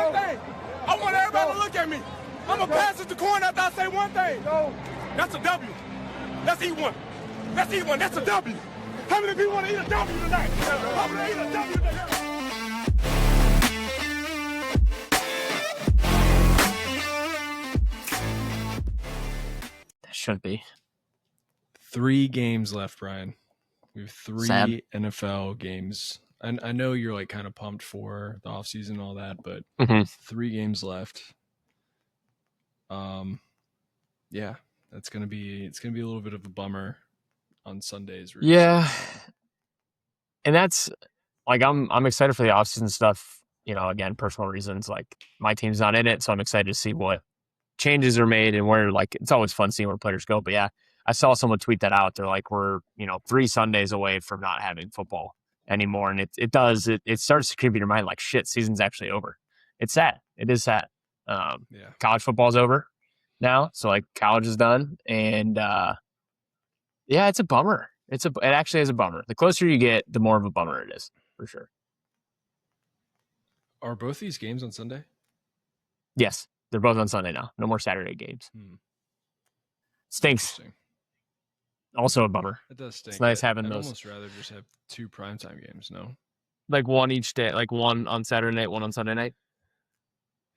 one thing. I want everybody to look at me. I'm going to pass it to corner after I say one thing. That's a W. Let's eat one. Let's eat one. That's a W. How many people want to eat a W tonight? How many eat a W tonight? That should be. 3 games left, Brian. We have 3 Sad. NFL games. And I know you're like kind of pumped for the offseason and all that, but 3 games left. Yeah, it's gonna be a little bit of a bummer on Sundays. Yeah. And that's like I'm excited for the offseason stuff, you know, again, personal reasons. Like my team's not in it, so I'm excited to see what changes are made and where, like, it's always fun seeing where players go. But yeah, I saw someone tweet that out. They're like, we're, 3 Sundays away from not having football anymore. And it starts to creep in your mind like, shit, season's actually over. It's sad. It is sad. College football's over now. So like college is done. And yeah, it's a bummer. It actually is a bummer. The closer you get, the more of a bummer it is, for sure. Are both these games on Sunday? Yes, they're both on Sunday now. No more Saturday games. Stinks. Also a bummer. It does stink. It's nice having I'd those. almost rather just have 2 primetime games, no? Like one each day, like one on Saturday night, one on Sunday night.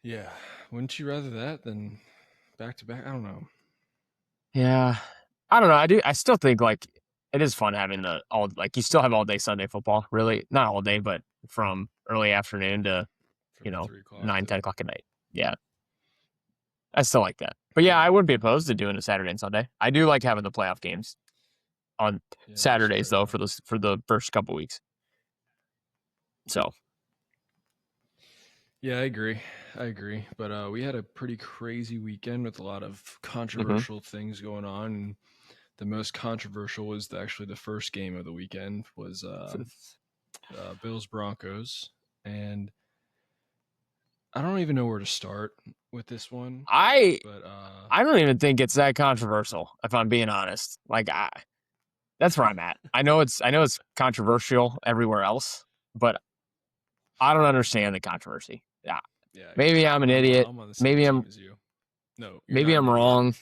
Yeah. Wouldn't you rather that than back to back? I don't know. Yeah. I don't know. I still think like it is fun having you still have all day Sunday football, really. Not all day, but from early afternoon to, 9, 10 o'clock at night. Yeah. I still like that. But yeah, I wouldn't be opposed to doing a Saturday and Sunday. I do like having the playoff games on Saturdays though for the first couple weeks. So. Yeah, I agree. But we had a pretty crazy weekend with a lot of controversial things going on. And the most controversial was actually the first game of the weekend was Bills Broncos. And I don't even know where to start with this one. I don't even think it's that controversial, if I'm being honest. Like that's where I'm at. I know it's controversial everywhere else, but I don't understand the controversy. Yeah. Maybe I'm an idiot. Maybe I'm as you. No. Maybe I'm wrong.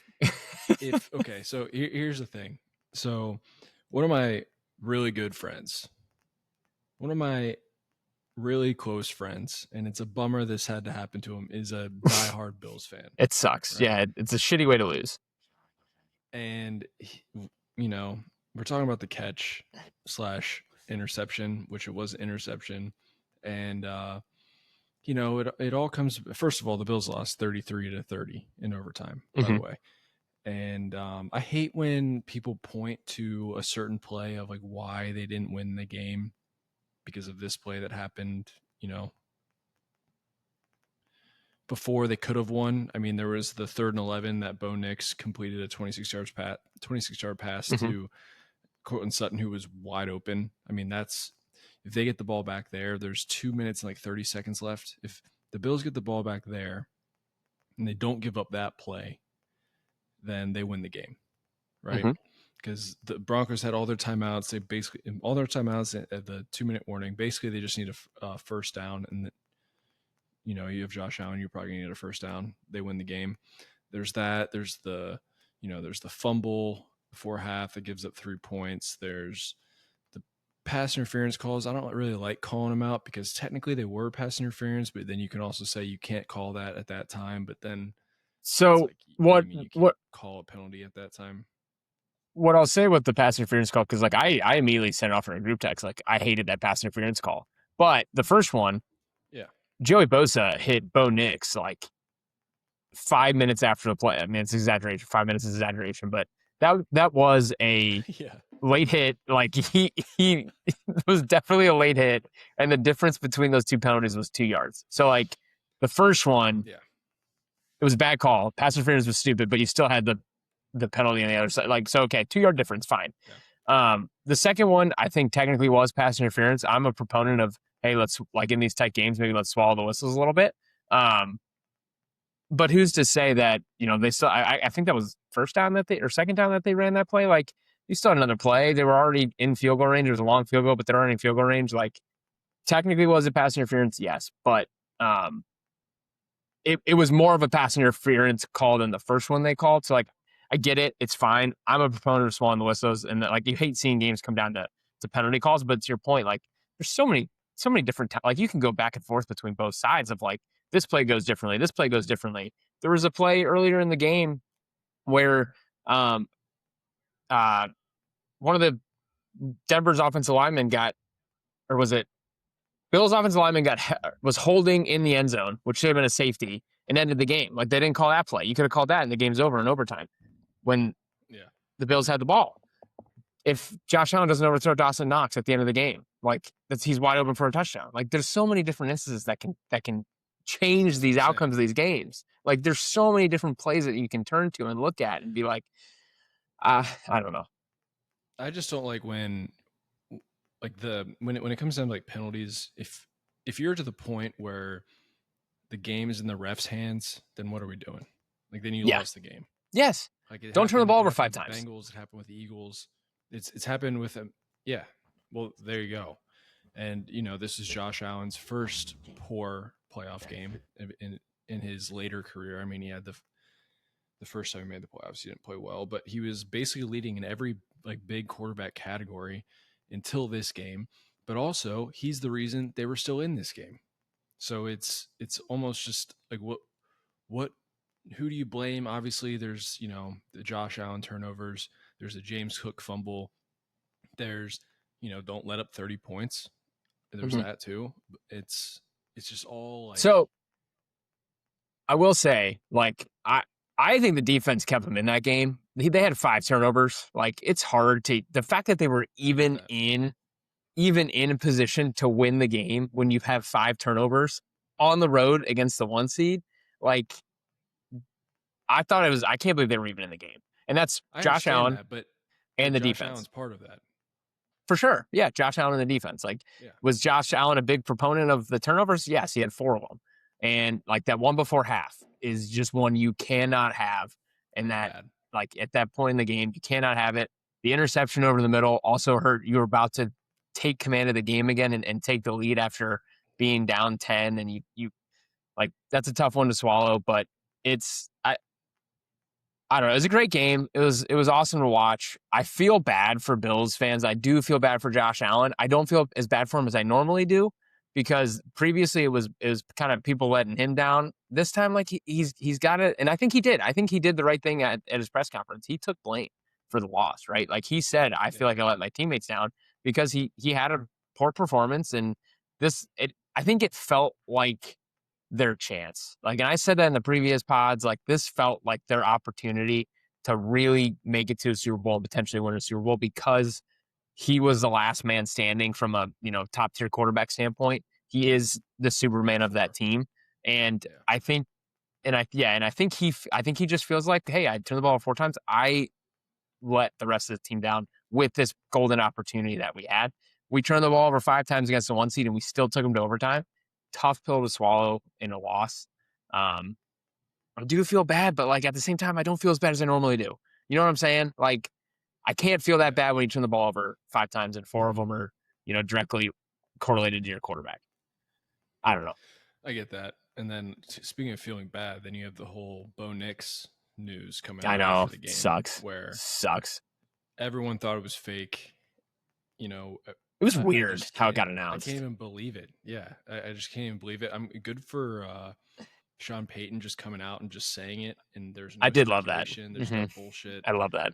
So here's the thing. So one of my really good friends, one of my really close friends, and it's a bummer this had to happen to him, is a diehard Bills fan. It sucks. Right? Yeah, it's a shitty way to lose. And, we're talking about the catch / interception, which it was an interception. And, it all comes, first of all, the Bills lost 33-30 in overtime, by the way. And I hate when people point to a certain play of like why they didn't win the game because of this play that happened, before they could have won. I mean, there was the 3rd and 11 that Bo Nix completed a 26-yard pass to Cortland Sutton, who was wide open. I mean, if they get the ball back there, there's 2 minutes and like 30 seconds left. If the Bills get the ball back there and they don't give up that play, then they win the game, right? Because the Broncos had all their timeouts. They basically all their timeouts at the 2-minute warning. Basically, they just need a first down, and you have Josh Allen. You're probably gonna need a first down. They win the game. There's that. There's the fumble before half that gives up 3 points. There's the pass interference calls. I don't really like calling them out because technically they were pass interference, but then you can also say you can't call that at that time. But then, so what call a penalty at that time? What I'll say with the pass interference call, because like I immediately sent it off in a group text. Like I hated that pass interference call, but the first one, Joey Bosa hit Bo Nix like 5 minutes after the play. I mean, it's exaggeration. 5 minutes is exaggeration, but that was a late hit. Like he it was definitely a late hit, and the difference between those 2 penalties was 2 yards. So like the first one, it was a bad call. Pass interference was stupid, but you still had the penalty on the other side. Like, so okay, 2 yard difference, fine. The second one I think technically was pass interference. I'm a proponent of, hey, let's, like, in these tight games, maybe let's swallow the whistles a little bit. But who's to say that, they still, I think that was second down that they ran that play. Like, you still had another play. They were already in field goal range. It was a long field goal, but they're already in field goal range. Like, technically, was it pass interference? Yes. But it was more of a pass interference call than the first one they called. So, like, I get it. It's fine. I'm a proponent of swallowing the whistles. And, like, you hate seeing games come down to penalty calls. But to your point, like, there's so many different like, you can go back and forth between both sides of, like, this play goes differently. This play goes differently. There was a play earlier in the game where one of the Denver's offensive linemen got, or was it Bill's offensive lineman was holding in the end zone, which should have been a safety, and ended the game. Like, they didn't call that play. You could have called that, and the game's over in overtime when the Bills had the ball. If Josh Allen doesn't overthrow Dawson Knox at the end of the game, like, he's wide open for a touchdown. Like, there's so many different instances that can change these outcomes of these games. Like, there's so many different plays that you can turn to and look at and be like, I don't know. I just don't like when, like, when it comes down to, like, penalties, if you're to the point where the game is in the ref's hands, then what are we doing? Like, then you lost the game. Yes. Like, don't turn the ball over 5 times. Bengals, it happened with the Eagles. It's happened with them. Yeah. Well, there you go. And, you know, this is Josh Allen's first poor playoff game in his later career. I mean, he had the first time he made the playoffs, he didn't play well, but he was basically leading in every, like, big quarterback category until this game. But also, he's the reason they were still in this game. So it's almost just like, who do you blame? Obviously, there's, you know, the Josh Allen turnovers. There's a James Cook fumble. There's, you know, don't let up 30 points. There's that too. It's just all like. So I will say, like, I think the defense kept them in that game. They had 5 turnovers. Like, it's hard the fact that they were even in a position to win the game when you have 5 turnovers on the road against the 1 seed. Like, I can't believe they were even in the game. And that's Josh Allen and the Josh defense. Allen's part of that. For sure. Yeah, Josh Allen and the defense. Like, was Josh Allen a big proponent of the turnovers? Yes, he had 4 of them. And, like, that one before half is just one you cannot have. And that, like, at that point in the game, you cannot have it. The interception over the middle also hurt. You were about to take command of the game again and take the lead after being down 10. And you like, that's a tough one to swallow, but I don't know. It was a great game. It was awesome to watch. I feel bad for Bills fans. I do feel bad for Josh Allen. I don't feel as bad for him as I normally do, because previously it was kind of people letting him down. This time, like, he's got it, and I think he did. I think he did the right thing at his press conference. He took blame for the loss, right? Like, he said, I feel like I let my teammates down because he had a poor performance, and I think it felt like their chance. Like, and I said that in the previous pods, like, this felt like their opportunity to really make it to a Super Bowl and potentially win a Super Bowl, because he was the last man standing from a, you know, top tier quarterback standpoint. He is the Superman of that team. And I think he just feels like, hey, I turned the ball 4 times. I let the rest of the team down with this golden opportunity that we had. We turned the ball over 5 times against the 1 seed, and we still took them to overtime. Tough pill to swallow in a loss. I do feel bad, but, like, at the same time, I don't feel as bad as I normally do. You know what I'm saying? Like, I can't feel that bad when you turn the ball over 5 times and 4 of them are, you know, directly correlated to your quarterback. I don't know. I get that. And then, speaking of feeling bad, then you have the whole Bo Nix news coming out. I know. After the game, Sucks. Everyone thought it was fake. You know, it was weird how it got announced. I can't even believe it. Yeah, I just can't even believe it. I'm good for Sean Payton just coming out and just saying it. And there's no I did love that. There's no bullshit. I love that.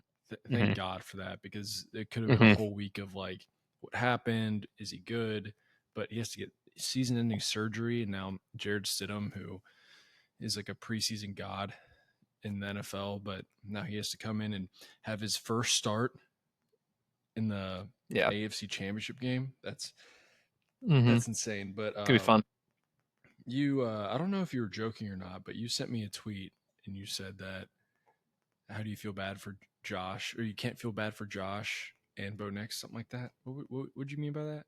Thank God for that, because it could have been a whole week of, like, what happened? Is he good? But he has to get season-ending surgery. And now Jared Stidham, who is like a preseason god in the NFL, but now he has to come in and have his first start in the AFC Championship game. That's insane. But could be fun. You, I don't know if you were joking or not, but you sent me a tweet and you said that, how do you feel bad for Josh, or you can't feel bad for Josh and Bo Nix, something like that? What do you mean by that?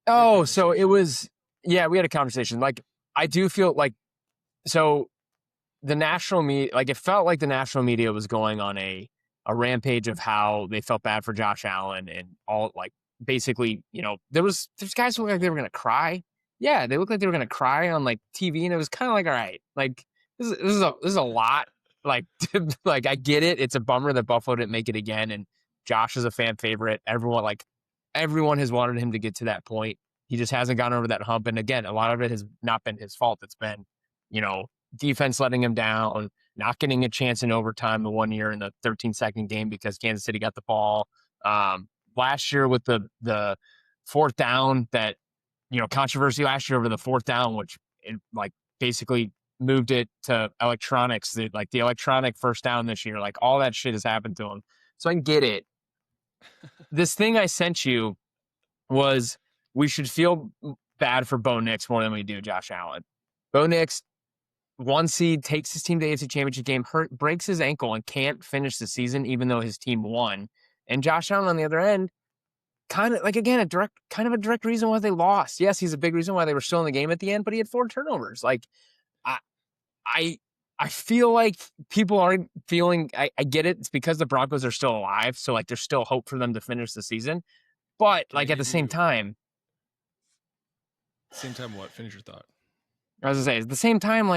Oh, so it was, we had a conversation. Like, I do feel like, so the national media, like, it felt like the national media was going on a rampage of how they felt bad for Josh Allen, and all, like, basically, you know, there's guys who looked like they were going to cry. yeah, they looked like they were gonna cry on like TV, and it was kind of like, all right, like this is a lot. Like, like I get it. It's a bummer that Buffalo didn't make it again, and Josh is a fan favorite. Everyone has wanted him to get to that point. He just hasn't gone over that hump. And again, a lot of it has not been his fault. It's been, defense letting him down, not getting a chance in overtime the 1 year in the 13-second game because Kansas City got the ball. Last year with the fourth down that, controversy last year over the fourth down, which basically moved it to electronics, the electronic first down this year. Like all that shit has happened to him. So I get it. This thing I sent you was we should feel bad for Bo Nix more than we do Josh Allen. Bo Nix, 1 seed, takes his team to the AFC Championship game, breaks his ankle and can't finish the season even though his team won. And Josh Allen on the other end, kind of a direct reason why they lost. Yes, he's a big reason why they were still in the game at the end, but he had 4 turnovers. Like I feel like people aren't feeling. I get it. It's because the Broncos are still alive, so like there's still hope for them to finish the season. But like at the same time, what? Finish your thought. I was gonna say at the same time,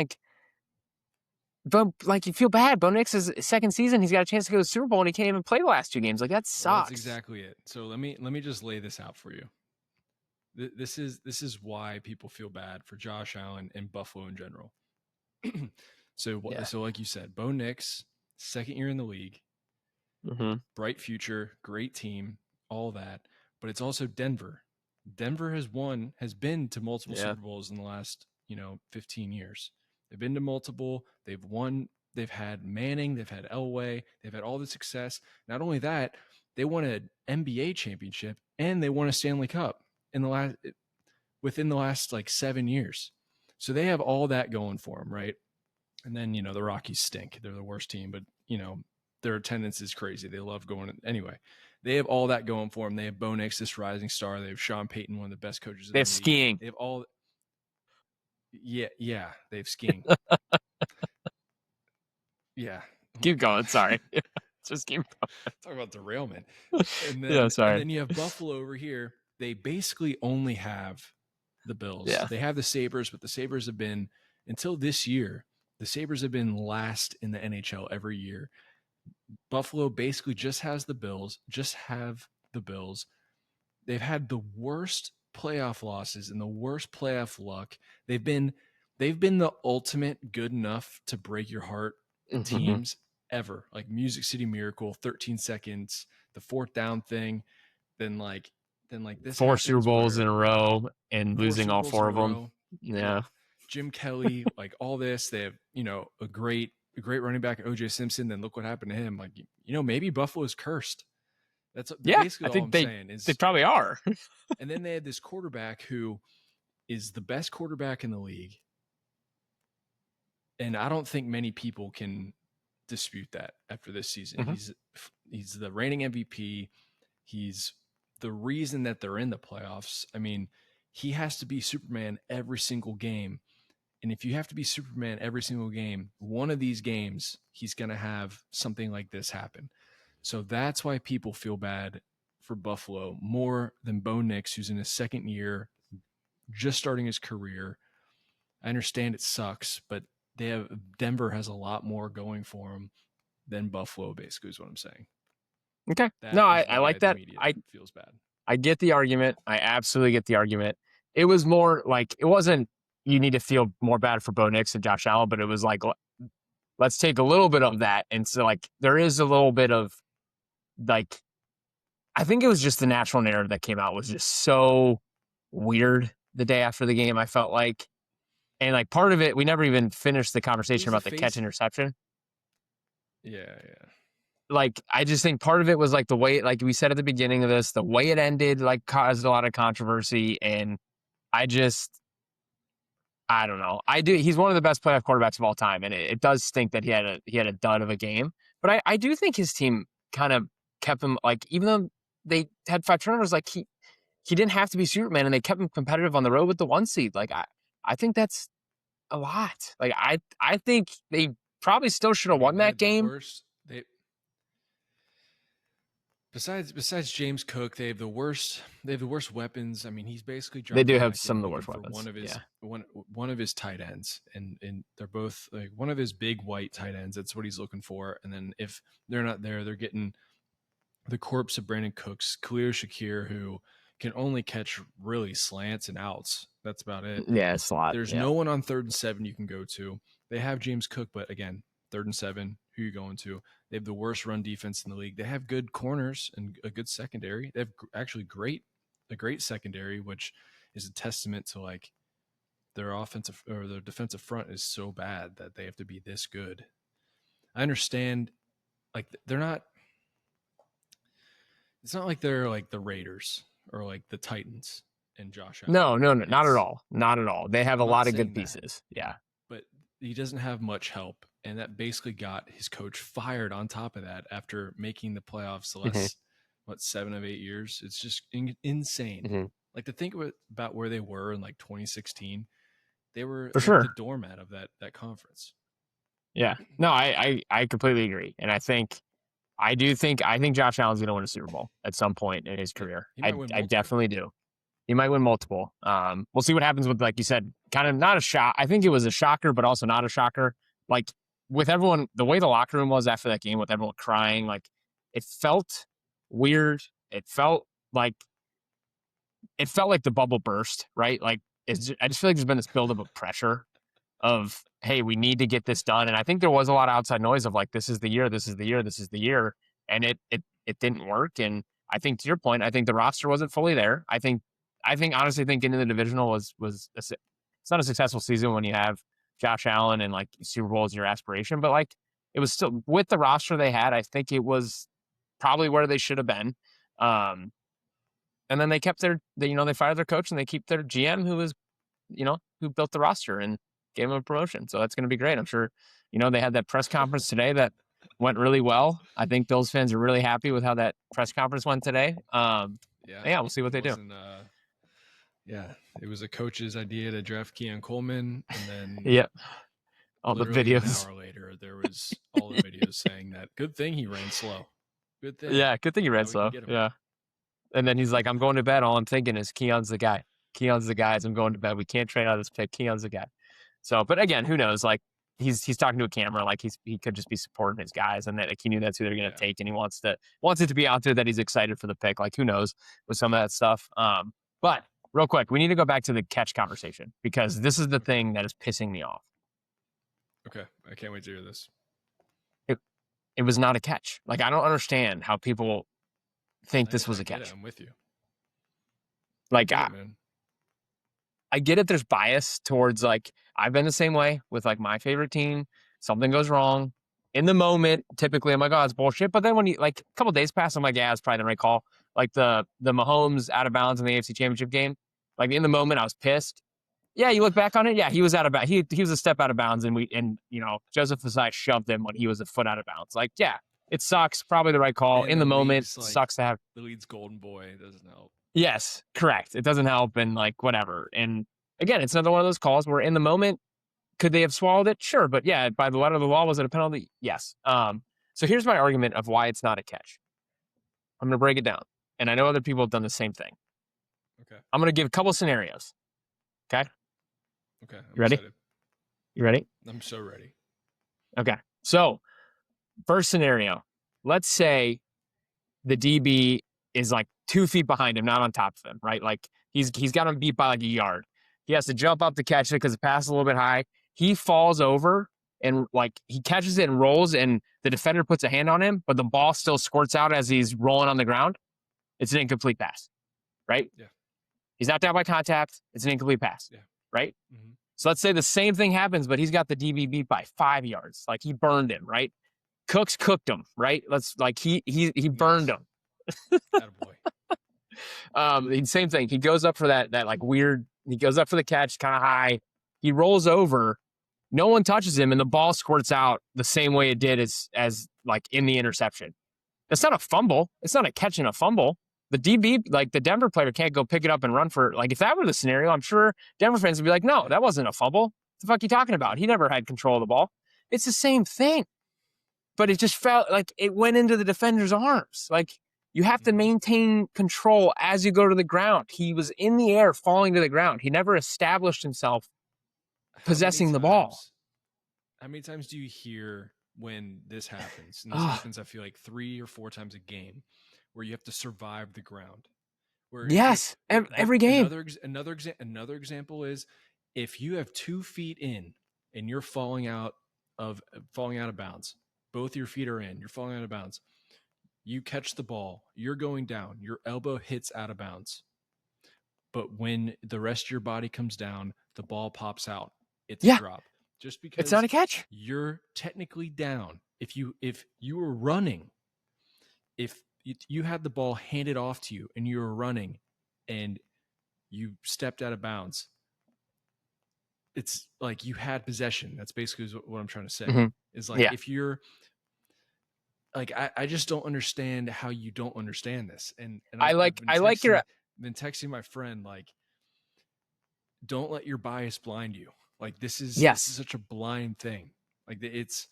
but you feel bad. Bo Nix's second season, he's got a chance to go to the Super Bowl, and he can't even play the last 2 games. Like that sucks. Well, that's exactly it. So let me just lay this out for you. This is why people feel bad for Josh Allen and Buffalo in general. So like you said, Bo Nix, second year in the league, bright future, great team, all that. But it's also Denver. Denver has been to multiple Super Bowls in the last 15 years. They've been to multiple. They've won. They've had Manning. They've had Elway. They've had all the success. Not only that, they won an NBA championship and they won a Stanley Cup within the last 7 years. So they have all that going for them, right? And then, the Rockies stink. They're the worst team, but, their attendance is crazy. They love going. Anyway, they have all that going for them. They have Bo Nix, this rising star. They have Sean Payton, one of the best coaches in the league. They have skiing. They have all. Yeah. They have skiing. Yeah. Keep going. Sorry. Just keep going. Talk about derailment. And then, sorry. And then you have Buffalo over here. They basically only have the Bills. Yeah. They have the Sabres, but the Sabres have been, until this year, the Sabres have been last in the NHL every year. Buffalo basically just have the Bills. They've had the worst playoff losses and the worst playoff luck. They've been the ultimate good enough to break your heart teams ever. Like Music City Miracle, 13 seconds, the fourth down thing, then this 4 Super Bowls in a row and losing all 4 of them. Yeah. Jim Kelly, all this. They have, a great running back, OJ Simpson. Then look what happened to him. Maybe Buffalo is cursed. That's basically all I'm saying. They probably are. And then they had this quarterback who is the best quarterback in the league. And I don't think many people can dispute that after this season. He's the reigning MVP. He's the reason that they're in the playoffs. I mean, he has to be Superman every single game. And if you have to be Superman every single game, one of these games, he's going to have something like this happen. So that's why people feel bad for Buffalo more than Bo Nix, who's in his second year, just starting his career. I understand it sucks, but Denver has a lot more going for him than Buffalo, basically, is what I'm saying. Okay. I like that. Feels bad. I get the argument. I absolutely get the argument. It was more it wasn't you need to feel more bad for Bo Nix and Josh Allen, but it was let's take a little bit of that. And so there is a little bit of I think it was just the natural narrative that came out was just so weird the day after the game, I felt like. And part of it, we never even finished the conversation about the catch interception. Yeah. I just think part of it was the way, we said at the beginning of this, the way it ended, caused a lot of controversy. And I don't know. He's one of the best playoff quarterbacks of all time. And it does stink that he had a dud of a game. But I do think his team kind of kept him, even though they had 5 turnovers, he didn't have to be Superman, and they kept him competitive on the road with the 1 seed. I think that's a lot. I think they probably still should have won that game. Besides James Cook, they have the worst weapons. I mean, he's basically They do dropping have back some and of the worst looking for weapons. one of his tight ends, and they're both like one of his big white tight ends. That's what he's looking for. And then if they're not there, they're getting the corpse of Brandon Cooks, Khalil Shakir, who can only catch really slants and outs. That's about it. Yeah, slot. There's no one on 3rd and 7 you can go to. They have James Cook, but again, 3rd and 7, who are you going to? They have the worst run defense in the league. They have good corners and a good secondary. They have actually a great secondary, which is a testament to like their offensive or their defensive front is so bad that they have to be this good. I understand, like they're not. It's not like they're like the Raiders or like the Titans and Josh Allen. No, not at all. Not at all. They have a lot of good pieces. Yeah. But he doesn't have much help. And that basically got his coach fired on top of that after making the playoffs the last, 7 of 8 years. It's just insane. Like to think about where they were in like 2016, they were for sure the doormat of that conference. Yeah. No, I completely agree. And I think Josh Allen's going to win a Super Bowl at some point in his career. I definitely do. He might win multiple. We'll see what happens with, like you said, kind of not a shock. I think it was a shocker, but also not a shocker. Like with everyone, the way the locker room was after that game, with everyone crying, like it felt weird. It felt like the bubble burst, right? Like I just feel like there's been this buildup of pressure of, hey, we need to get this done. And I think there was a lot of outside noise of like, this is the year. And it didn't work. And I think to your point, I think the roster wasn't fully there. I honestly think getting the divisional was it's not a successful season when you have Josh Allen and like Super Bowl is your aspiration, but like it was still with the roster they had. I think it was probably where they should have been. And then they kept they fired their coach and they keep their GM who built the roster and gave him a promotion. So that's going to be great. I'm sure, they had that press conference today that went really well. I think Bills fans are really happy with how that press conference went today. We'll see what they do. It was a coach's idea to draft Keon Coleman, and then all the videos. An hour later, there was all the videos saying that good thing he ran slow. Good thing. Yeah, good thing he ran slow. Yeah. And then he's like, I'm going to bed. All I'm thinking is Keon's the guy. Keon's the guy as I'm going to bed. We can't trade out of this pick. Keon's the guy. So, but again, who knows? Like he's talking to a camera. Like he could just be supporting his guys, and that like, he knew that's who they're going to take, and he wants it to be out there that he's excited for the pick. Like who knows with some of that stuff. But real quick, we need to go back to the catch conversation because this is the thing that is pissing me off. Okay, I can't wait to hear this. It was not a catch. Like I don't understand how people think this was a catch. I'm with you. Like I get it. There's bias towards like, I've been the same way with like my favorite team. Something goes wrong in the moment. Typically I'm like, oh, it's bullshit. But then when you like a couple days pass, I'm like, yeah, it's probably the right call. Like the Mahomes out of bounds in the AFC Championship game. Like in the moment I was pissed. Yeah. You look back on it. Yeah. He was out of bounds. He was a step out of bounds and Joseph Fasai shoved him when he was a foot out of bounds. Like, yeah, it sucks. Probably the right call in the moment. Sucks to have the lead's golden boy. It doesn't help. Yes, correct. It doesn't help and like whatever. And again, it's another one of those calls where in the moment, could they have swallowed it? Sure. But yeah, by the letter of the law, was it a penalty? Yes. So here's my argument of why it's not a catch. I'm going to break it down. And I know other people have done the same thing. Okay. I'm going to give a couple scenarios. Okay. Okay. You ready? Excited. You ready? I'm so ready. Okay. So first scenario, let's say the DB is like 2 feet behind him, not on top of him, right? Like he's got him beat by like a yard. He has to jump up to catch it because the pass is a little bit high. He falls over and like he catches it and rolls and the defender puts a hand on him, but the ball still squirts out as he's rolling on the ground. It's an incomplete pass, right? Yeah. He's not down by contact. It's an incomplete pass, right? Mm-hmm. So let's say the same thing happens, but he's got the DB beat by 5 yards. Like he burned him, right? Cooks cooked him, right? He burned him. Same thing. He goes up for that like weird. He goes up for the catch, kind of high. He rolls over. No one touches him, and the ball squirts out the same way it did as like in the interception. That's not a fumble. It's not a catch and a fumble. The DB, like the Denver player, can't go pick it up and run for. Like if that were the scenario, I'm sure Denver fans would be like, "No, that wasn't a fumble. What the fuck are you talking about? He never had control of the ball." It's the same thing, but it just felt like it went into the defender's arms. Like You have to maintain control as you go to the ground. He was in the air falling to the ground. He never established himself possessing the ball. How many times do you hear when this happens? And this happens, I feel like 3 or 4 times a game, where you have to survive the ground. Where yes, every game. Another example is if you have 2 feet in and you're falling out of bounds. Both your feet are in. You're falling out of bounds. You catch the ball. You're going down. Your elbow hits out of bounds. But when the rest of your body comes down, the ball pops out. It's a drop. Just because it's not a catch. You're technically down. If you were running, if you had the ball handed off to you and you were running and you stepped out of bounds, it's like you had possession. That's basically what I'm trying to say. Mm-hmm. Is like if you're like I just don't understand how you don't understand this. And I've been texting my friend, like, don't let your bias blind you. Like this is such a blind thing. Like it's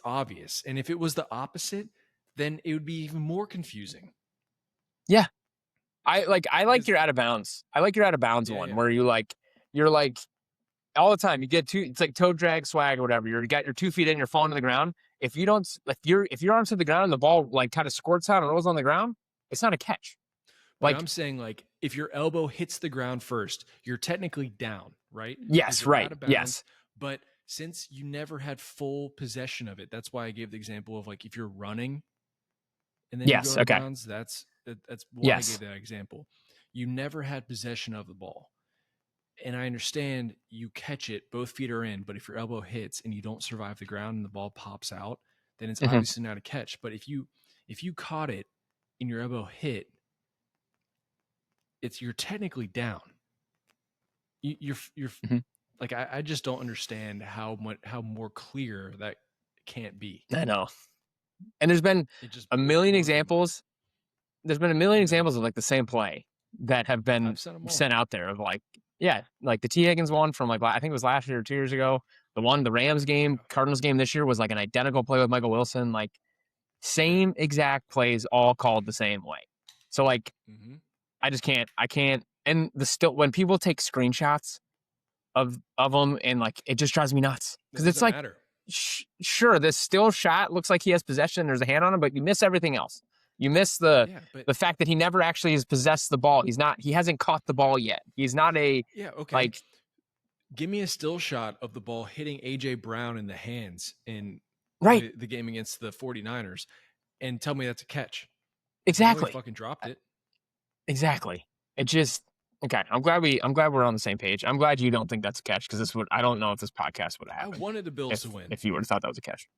obvious. And if it was the opposite, then it would be even more confusing. Yeah. I like your out of bounds. I like your out of bounds one where you're like all the time you get it's like toe drag swag or whatever. You got your 2 feet in, you're falling to the ground. If your arms hit the ground and the ball like kind of squirts out and rolls on the ground, it's not a catch. Like I'm saying, like if your elbow hits the ground first, you're technically down, right? Yes, right. Bounds, yes. But since you never had full possession of it, that's why I gave the example of like if you're running and then you go out of bounds, that's why I gave that example. You never had possession of the ball. And I understand you catch it, both feet are in, but if your elbow hits and you don't survive the ground and the ball pops out, then it's obviously not a catch. But if you caught it and your elbow hit, you're technically down. You're like I just don't understand how more clear that can't be. I know. And there's been a million examples. There's been a million examples of like the same play that have been sent out there of like, like the T. Higgins one from like, I think it was last year or 2 years ago. The Rams game, Cardinals game this year was like an identical play with Michael Wilson, like same exact plays all called the same way. So like, I can't. And when people take screenshots of them and like, it just drives me nuts because it's like, sure, this still shot looks like he has possession. There's a hand on him, but you miss everything else. You miss the fact that he never actually has possessed the ball. He hasn't caught the ball yet. He's not like, give me a still shot of the ball hitting AJ Brown in the hands in the game against the 49ers and tell me that's a catch. Exactly. He fucking dropped it. Exactly. It just okay. I'm glad we're on the same page. I'm glad you don't think that's a catch because I don't know if this podcast would have happened. I wanted the Bills to win. If you would have thought that was a catch.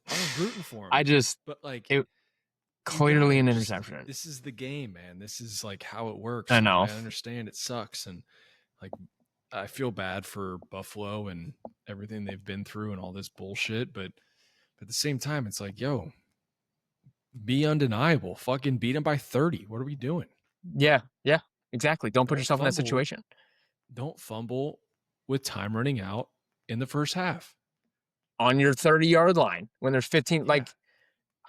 I was rooting for him. But like it clearly an interception. This is the game, man. This is like how it works. I know. I understand it sucks, and like I feel bad for Buffalo and everything they've been through and all this bullshit. But at the same time, it's like, yo, be undeniable. Fucking beat them by 30. What are we doing? Yeah, exactly. Don't put yourself in that situation. Don't fumble with time running out in the first half. On your 30-yard line when there's 15, like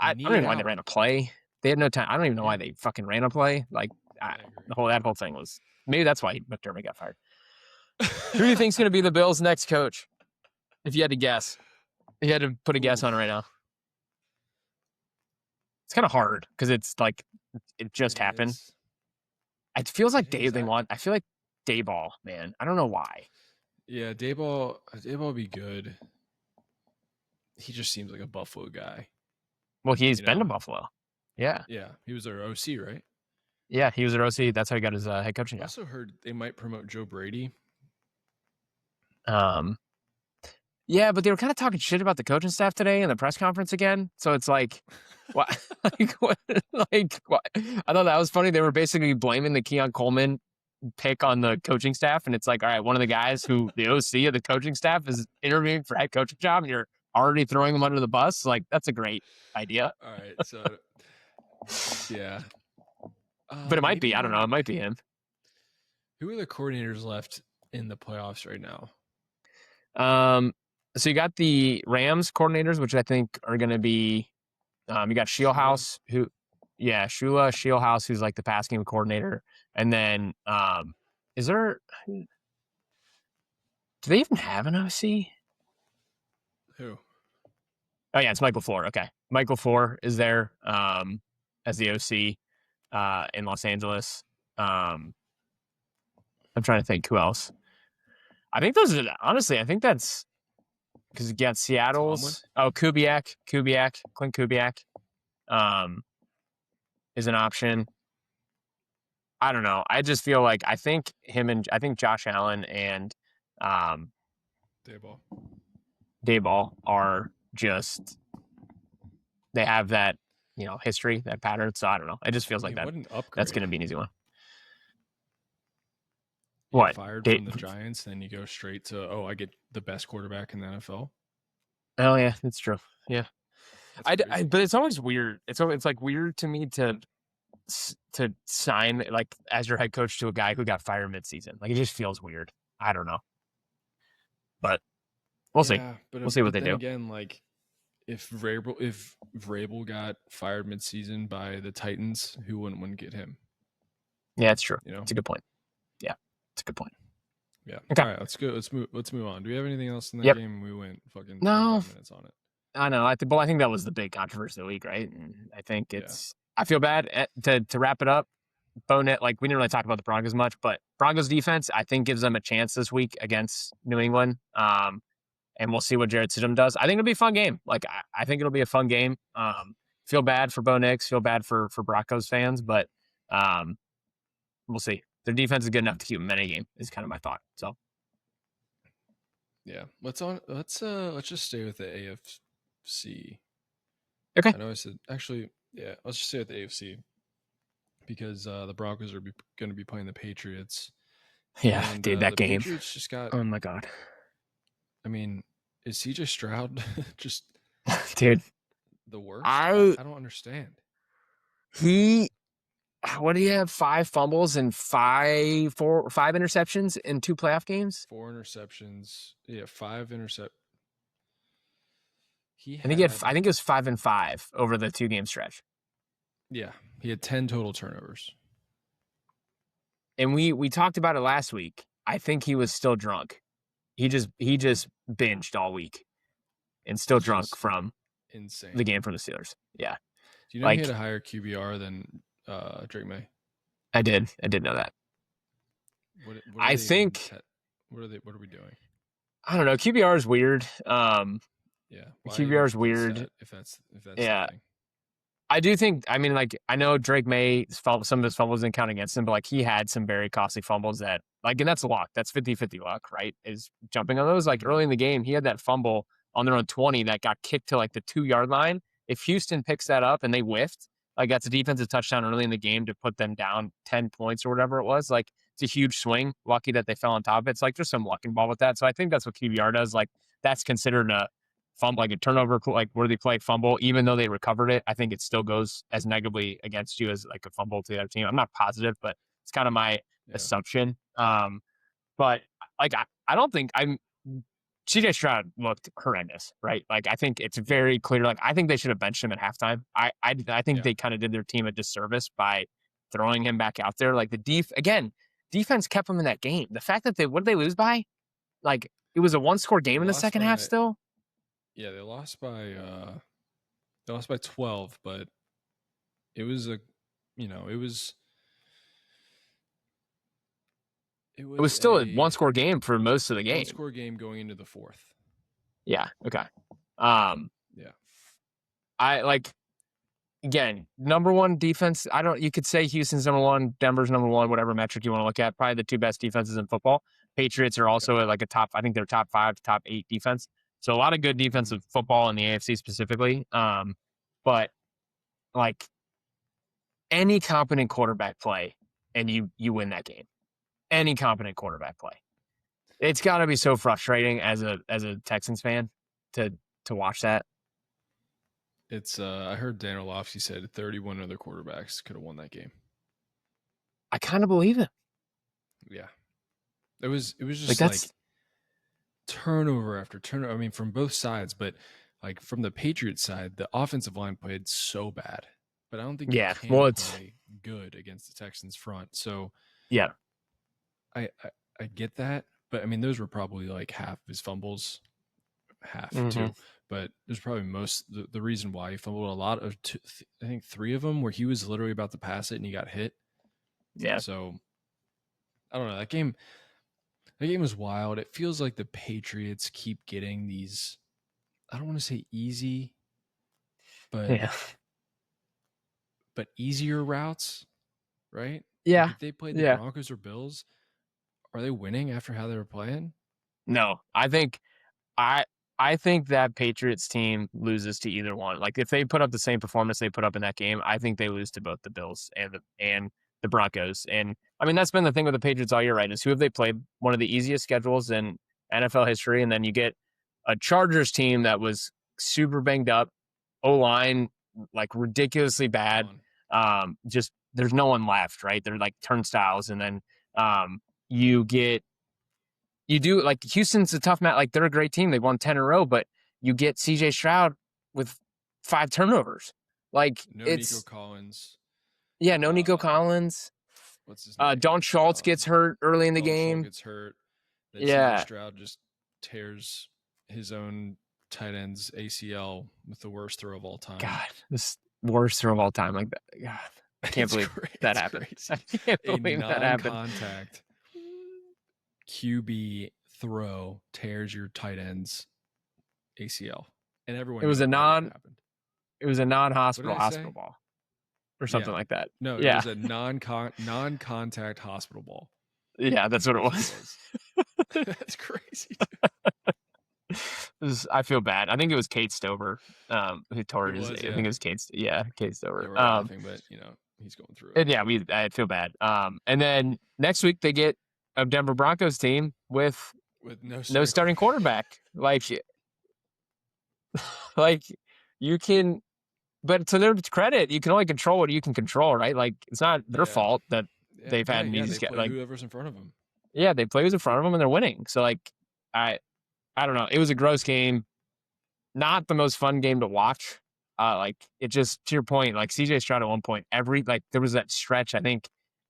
I don't even know why they ran a play. They had no time. I don't even know why they fucking ran a play. Like that whole thing was maybe that's why McDermott got fired. Who do you think's going to be the Bills' next coach? If you had to guess, if you had to put a guess on it right now, it's kind of hard because it's like it just happened. It feels like I feel like Dayball, man. I don't know why. Yeah, Dayball would be good. He just seems like a Buffalo guy. Well, he's been to Buffalo. Yeah. Yeah. He was their OC, right? Yeah, he was their OC. That's how he got his head coaching job. I also heard they might promote Joe Brady. Yeah, but they were kind of talking shit about the coaching staff today in the press conference again. So it's like, what? What? I thought that was funny. They were basically blaming the Keon Coleman pick on the coaching staff. And it's like, all right, one of the guys who the OC of the coaching staff is interviewing for head coaching job and you're already throwing him under the bus. Like, that's a great idea. All right. So, yeah. But it might be. I don't know. It might be him. Who are the coordinators left in the playoffs right now? So you got the Rams coordinators, which I think are going to be You got Shieldhouse, Shieldhouse, who's like the pass game coordinator. And then, do they even have an OC? Who? Oh yeah, it's Michael Floor. Okay. Michael Floor is there, as the OC, in Los Angeles. I'm trying to think who else. I think those are, honestly, I think that's, because you got Seattle's. Oh, Kubiak, Clint Kubiak, is an option. I don't know. I just feel like I think Josh Allen and Dayball are just, they have that, history, that pattern. So I don't know. It just feels like that's going to be an easy one. What? Fired from the Giants, then you go straight to, I get the best quarterback in the NFL. Oh yeah, that's true. Yeah, but it's always weird. It's like weird to me to sign like as your head coach to a guy who got fired midseason. Like it just feels weird. I don't know, but we'll see. We'll see what they do. Again, like if Vrabel got fired midseason by the Titans, who wouldn't want to get him? Yeah, it's true. It's a good point. Yeah, it's a good point. Yeah. Okay. All right, let's go. Let's move on. Do we have anything else in that game? We went fucking 5 minutes on it. I know. I think that was the big controversy of the week, right? And I think I feel bad to wrap it up. Bonet, like we didn't really talk about the Broncos much, but Broncos defense, I think, gives them a chance this week against New England. And we'll see what Jared Stidham does. I think it'll be a fun game. Like I think it'll be a fun game. Feel bad for Bo Nix, feel bad for Broncos fans, but we'll see. Their defense is good enough to keep them in a game. Is kind of my thought. So, yeah, let's just stay with the AFC. Okay. I know I said actually, yeah. Let's just stay with the AFC because the Broncos are going to be playing the Patriots. Yeah, dude, that game. Patriots just got. Oh my god. I mean, is CJ Stroud just dude the worst? I don't understand. What do you have? 5 fumbles and 5 interceptions in 2 playoff games? 4 interceptions. Yeah, 5 intercept. I think it was 5 and 5 over the 2-game stretch. Yeah, he had 10 total turnovers. And we talked about it last week. I think he was still drunk. He just binged all week and still drunk from insane the game from the Steelers. Yeah. Do you know he had a higher QBR than Drake May? I did know that. What I think. What are we doing? I don't know. QBR is weird. Yeah. QBR is weird. If that's yeah. I do think. I mean, like I know Drake May, some of his fumbles didn't count against him, but like he had some very costly fumbles that, like, and that's luck. That's 50-50 luck, right? Is jumping on those. Like early in the game, he had that fumble on their own 20 that got kicked to like the 2-yard line. If Houston picks that up and they whiffed, like that's a defensive touchdown early in the game to put them down 10 points or whatever it was. Like it's a huge swing. Lucky that they fell on top of it. It's like there's some luck involved with that. So I think that's what QBR does. Like that's considered a fumble, like a turnover, like worthy play fumble. Even though they recovered it, I think it still goes as negatively against you as like a fumble to the other team. I'm not positive, but it's kind of my assumption. But like I don't think CJ Stroud looked horrendous, right? Like I think it's very clear. Like I think they should have benched him at halftime. I think they kind of did their team a disservice by throwing him back out there. Like defense kept him in that game. The fact that what did they lose by? Like it was a 1-score game in the second half still. Yeah, they lost by 12, but it was it was still a 1-score game for most of the game. 1-score game going into the 4th. Yeah. Okay. Yeah. I like, again, number one defense. You could say Houston's number 1, Denver's number 1, whatever metric you want to look at. Probably the 2 best defenses in football. Patriots are also at like I think they're top 5 to top 8 defense. So a lot of good defensive football in the AFC specifically. But like any competent quarterback play and you win that game. Any competent quarterback play. It's got to be so frustrating as a Texans fan to watch that. It's I heard Dan Orlovsky said 31 other quarterbacks could have won that game. I kind of believe it. Yeah. It was just like turnover after turnover. I mean, from both sides, but like from the Patriots side, the offensive line played so bad, but I don't think Yeah. you Well, can it's play good against the Texans front. So yeah. I get that, but I mean, those were probably like half of his fumbles, half too. But there's probably the reason why he fumbled a lot of I think 3 of them where he was literally about to pass it and he got hit. Yeah. So I don't know. That game was wild. It feels like the Patriots keep getting these, I don't want to say easy, but easier routes, right? Yeah. Like if they played the Broncos or Bills, are they winning after how they were playing? No, I think that Patriots team loses to either one. Like if they put up the same performance they put up in that game, I think they lose to both the Bills and the Broncos. And I mean, that's been the thing with the Patriots all year, right? Is who have they played? One of the easiest schedules in NFL history, and then you get a Chargers team that was super banged up, O-line like ridiculously bad. Just there's no one left, right? They're like turnstiles, and then you do like Houston's a tough match. Like they're a great team. They won 10 in a row, but you get CJ Stroud with 5 turnovers. Like it's Nico Collins. Yeah, no Nico Collins. What's his name? Don Schultz gets hurt early in the game. Gets hurt. Then CJ Stroud just tears his own tight end's ACL with the worst throw of all time. God, this worst throw of all time. Like that. God, I can't believe that happened. I can't believe that happened. Non-contact QB throw tears your tight end's ACL, and everyone. It was a non-hospital ball, or something like that. No, it was a non-contact hospital ball. Yeah, that's what it was. That's crazy. I feel bad. I think it was Kate Stover who tore his. I think it was Kate Stover. Yeah, but he's going through it. And I feel bad. And then next week they get a Denver Broncos team with no starting quarterback. Like you can, but to their credit, you can only control what you can control, right? Like it's not their fault that they've had an easy schedule. Like whoever's in front of them. Yeah, they play who's in front of them and they're winning. So like I don't know. It was a gross game. Not the most fun game to watch. Like it just, to your point, like CJ Stroud at one point, there was that stretch, I think,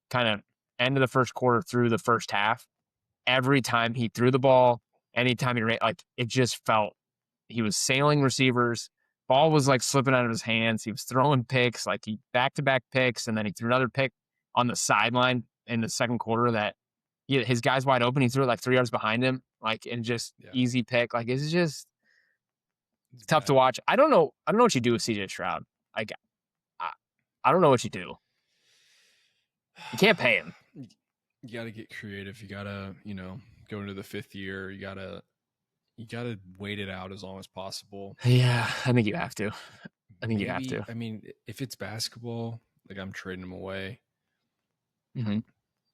kind of end of the first quarter through the first half. Every time he threw the ball, anytime he ran, like it just felt he was sailing receivers. Ball was like slipping out of his hands. He was throwing picks, like he back-to-back picks, and then he threw another pick on the sideline in the second quarter that his guy's wide open. He threw it like 3 yards behind him, like, and just easy pick. Like it's just tough to watch. I don't know what you do with CJ Stroud. Like I don't know what you do. You can't pay him. You got to get creative. You got to, go into the 5th year. You got to wait it out as long as possible. Yeah, I think you have to. You have to. I mean, if it's basketball, like I'm trading him away. Mm-hmm.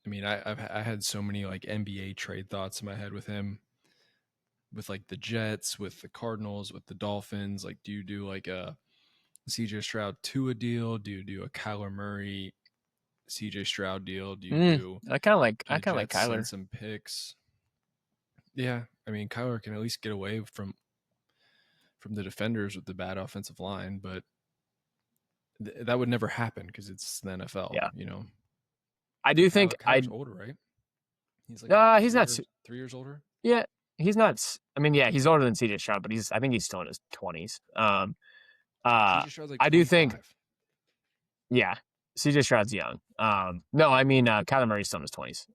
I mean, I had so many like NBA trade thoughts in my head with him, with like the Jets, with the Cardinals, with the Dolphins. Like, do you do like a CJ Stroud Tua deal? Do you do a Kyler Murray CJ Stroud deal? Do you do? I kind of like Kyler. Some picks. Yeah, I mean, Kyler can at least get away from the defenders with the bad offensive line, but that would never happen because it's the NFL. Yeah. I do think Kyler's older, right? He's like he's not 3 years older. Yeah, he's not. I mean, yeah, he's older than CJ Stroud, but I think he's still in his 20s. CJ Stroud's like 25. I do think. Yeah, CJ Stroud's young. No, I mean Kyler Murray's still in his 20s.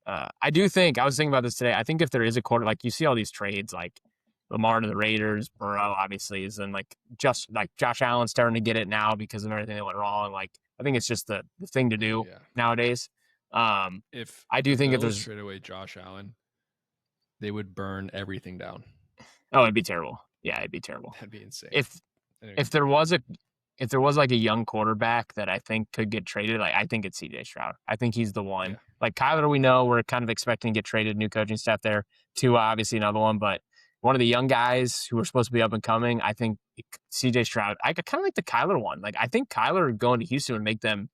I do think I was thinking about this today. I think if there is a quarter, like you see all these trades, like Lamar to the Raiders, Burrow obviously is, and like just like Josh Allen starting to get it now because of everything that went wrong. Like I think it's just the thing to do nowadays. If I do think if there's trade away Josh Allen, they would burn everything down. Oh, it'd be terrible. Yeah, it'd be terrible. That'd be insane. If there was like a young quarterback that I think could get traded, like I think it's CJ Stroud. I think he's the one. Yeah. Like Kyler, we know we're kind of expecting to get traded. New coaching staff there. Tua, obviously another one, but one of the young guys who are supposed to be up and coming. I think CJ Stroud. I kind of like the Kyler one. Like I think Kyler going to Houston would make them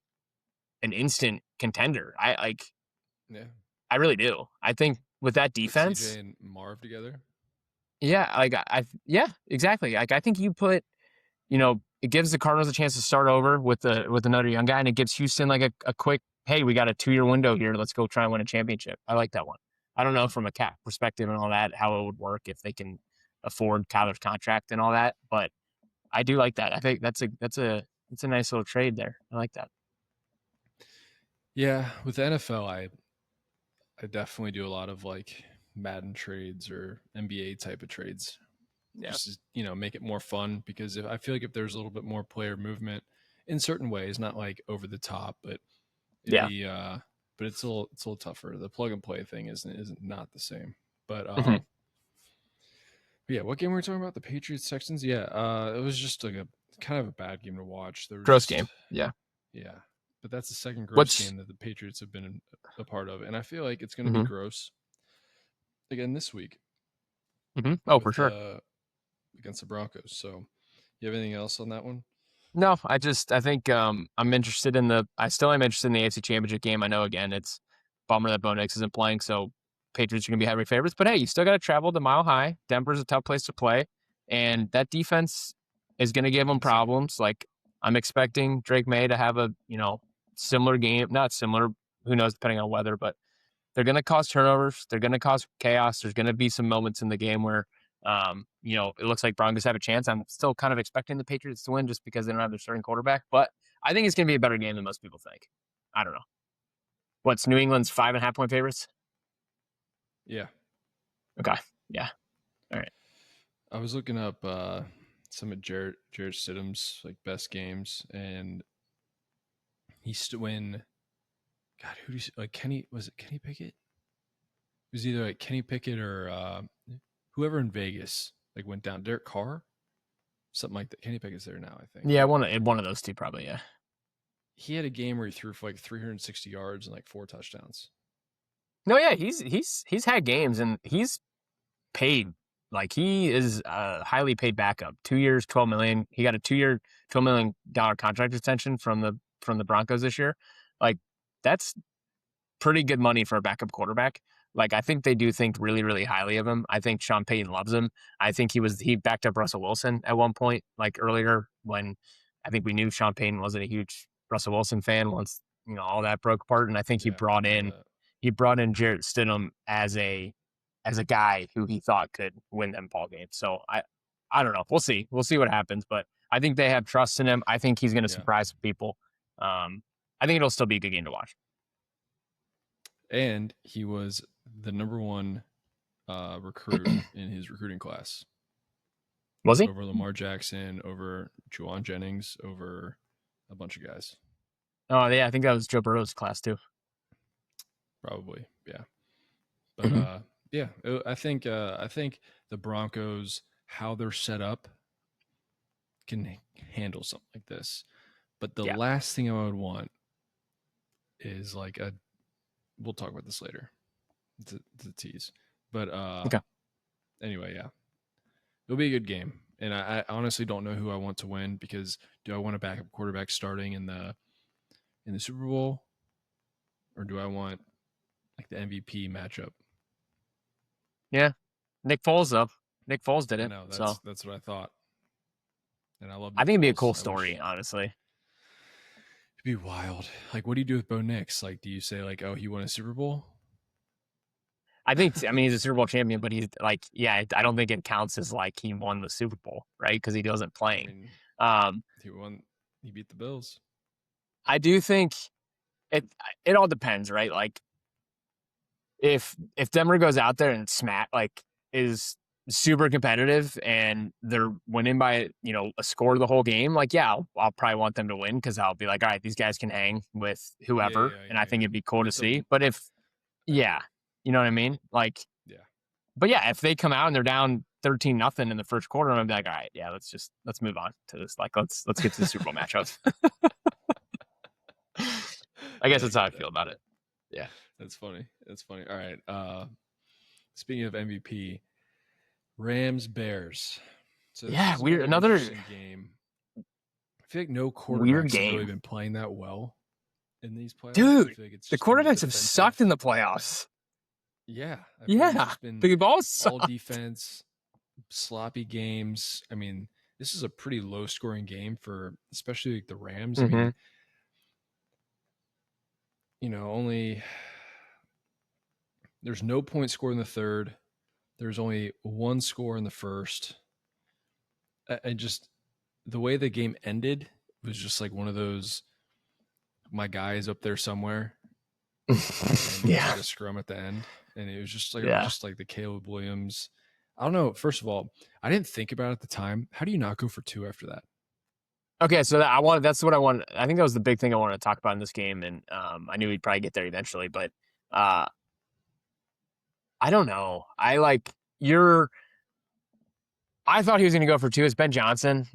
an instant contender. I really do. I think with that defense, CJ and Marv together. Yeah, like yeah, exactly. Like I think you put, it gives the Cardinals a chance to start over with another young guy, and it gives Houston like a quick, hey, we got a 2-year window here. Let's go try and win a championship. I like that one. I don't know from a cap perspective and all that how it would work if they can afford Kyler's contract and all that, but I do like that. I think that's a nice little trade there. I like that. Yeah, with the NFL, I definitely do a lot of like Madden trades or NBA type of trades. Yeah. Just make it more fun, because I feel like if there's a little bit more player movement in certain ways, not like over the top, but but it's a little tougher. The plug and play thing isn't not the same. But yeah, what game were we talking about? The Patriots Texans? Yeah, it was just like a kind of a bad game to watch. Gross game. Yeah. Yeah. But that's the second gross game that the Patriots have been a part of. And I feel like it's going to be gross again this week. Oh, for sure. Against the Broncos. So you have anything else on that one? No, I think I'm interested I still am interested in the AFC Championship game. I know, again, it's a bummer that Bo Nix isn't playing, so Patriots are going to be heavy favorites. But hey, you still got to travel to Mile High. Denver's a tough place to play, and that defense is going to give them problems. Like, I'm expecting Drake May to have a, similar game. Not similar, who knows, depending on weather, but they're going to cause turnovers. They're going to cause chaos. There's going to be some moments in the game where it looks like Broncos have a chance. I'm still kind of expecting the Patriots to win just because they don't have their starting quarterback, but I think it's going to be a better game than most people think. I don't know. What's New England's 5.5-point favorites? Yeah. Okay. Yeah. All right. I was looking up some of Jarrett Stidham's like best games, and he used to win. God, who do you like? Kenny Pickett? It was either like Kenny Pickett or whoever in Vegas like went down. Derek Carr, something like that. Kenny Pickett's there now, I think. Yeah, one of those two probably. Yeah. He had a game where he threw for like 360 yards and like 4 touchdowns. No, yeah, he's had games, and he's paid. Like, he is a highly paid backup. 2 years, $12 million. He got a 2-year, $12 million contract extension from the Broncos this year. Like, that's pretty good money for a backup quarterback. Like, I think they do think really, really highly of him. I think Sean Payton loves him. I think he backed up Russell Wilson at one point, like earlier, when I think we knew Sean Payton wasn't a huge Russell Wilson fan once, all that broke apart. And I think he brought in Jarrett Stidham as a guy who he thought could win them ball games. So I don't know. We'll see. We'll see what happens, but I think they have trust in him. I think he's going to surprise people. I think it'll still be a good game to watch. And he was the number 1 recruit in his recruiting class. Was he? Over Lamar Jackson, over Juwan Jennings, over a bunch of guys. Oh, yeah. I think that was Joe Burrow's class too. Probably, yeah. But yeah, I think the Broncos, how they're set up, can handle something like this. But the last thing I would want is like we'll talk about this later. It's a tease. But okay. Anyway, yeah. It'll be a good game. And I honestly don't know who I want to win, because do I want a backup quarterback starting in the Super Bowl, or do I want like the MVP matchup? Yeah. Nick Foles, though. Nick Foles did it. No, that's what I thought. And I think it'd be a cool story, honestly. It'd be wild. Like, what do you do with Bo Nix? Like, do you say like, oh, he won a Super Bowl? I mean, he's a Super Bowl champion, but he's like, I don't think it counts as like he won the Super Bowl, right? Because he wasn't playing. He beat the Bills. I do think it all depends, right? Like, if Denver goes out there and is super competitive and they're winning by a score the whole game, like, I'll probably want them to win, because I'll be like, all right, these guys can hang with whoever, and I think it'd be cool to see. But if you know what I mean? Like, but if they come out and they're down 13-0 in the first quarter, I'm gonna be like, all right, let's move on to this. Like, let's get to the Super Bowl matchups. I guess that's how I feel about it. Yeah. That's funny. All right. Speaking of MVP, Rams Bears. So weird. Another game. I feel like no quarterbacks have really been playing that well in these playoffs. Dude, the quarterbacks have sucked in the playoffs. Yeah. Big balls all defense. sloppy games. I mean, this is a pretty low scoring game for especially like the Rams. Mm-hmm. I mean, only there's no point scored in the third. There's only one score in the first. I just the way the game ended was just like one of those. My guy is up there somewhere. Yeah, a scrum at the end, and it was just like the Caleb Williams. I don't know. First of all, I didn't think about it at the time. How do you not go for 2 after that? Okay, so that's what I want. I think that was the big thing I wanted to talk about in this game, and I knew we'd probably get there eventually, but I don't know. I thought he was going to go for 2. It's Ben Johnson,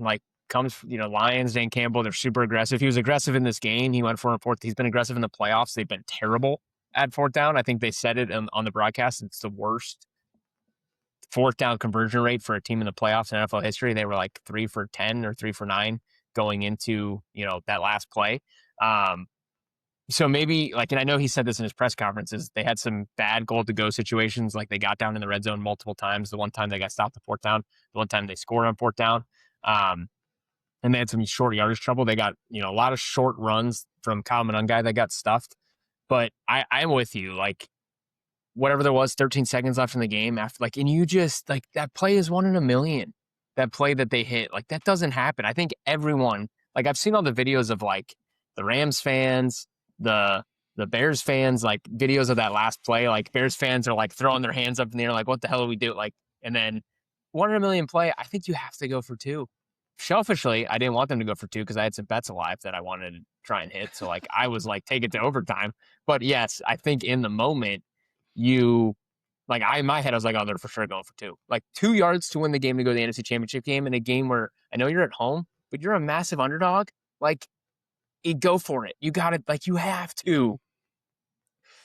comes, Lions, Dan Campbell, they're super aggressive. He was aggressive in this game. He went for 4th. He's been aggressive in the playoffs. They've been terrible at 4th down. I think they said it on the broadcast. It's the worst 4th down conversion rate for a team in the playoffs in NFL history. They were like 3 for 10 or 3 for 9 going into, that last play. So maybe and I know he said this in his press conferences, they had some bad goal to go situations. Like they got down in the red zone multiple times. The one time they got stopped at 4th down, the one time they scored on 4th down. And they had some short yardage trouble. They got, a lot of short runs from Kyle Monangai that got stuffed. But I'm with you. Whatever there was, 13 seconds left in the game after, and you just, that play is 1 in a million. That play that they hit, that doesn't happen. I think everyone, I've seen all the videos of, the Rams fans, the Bears fans, videos of that last play. Bears fans are, throwing their hands up in the air, what the hell do we do? And then 1 in a million play, I think you have to go for 2. Selfishly, I didn't want them to go for 2 because I had some bets alive that I wanted to try and hit. So I was take it to overtime. But yes, I think in the moment in my head, I was like, oh, they're for sure going for 2. 2 yards to win the game to go to the NFC Championship game in a game where I know you're at home, but you're a massive underdog. You go for it. You got it. You have to.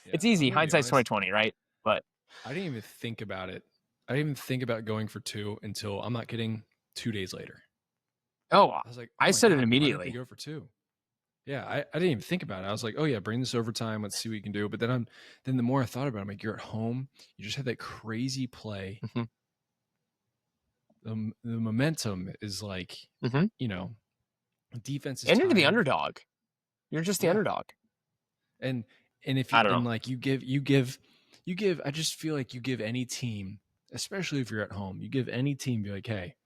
Yeah, it's easy. Hindsight's 20/20, right? But I didn't even think about it. I didn't even think about going for 2 until, I'm not kidding, 2 days later. Oh, I was I said it immediately. Go for 2. Yeah, I didn't even think about it. I was like, oh yeah, bring this overtime. Let's see what you can do. But then the more I thought about it, I'm like, you're at home. You just had that crazy play. Mm-hmm. The momentum is defense is and you're the underdog. You're just the underdog. And if you you give I just feel like you give any team, especially if you're at home, you give any team, be like, hey,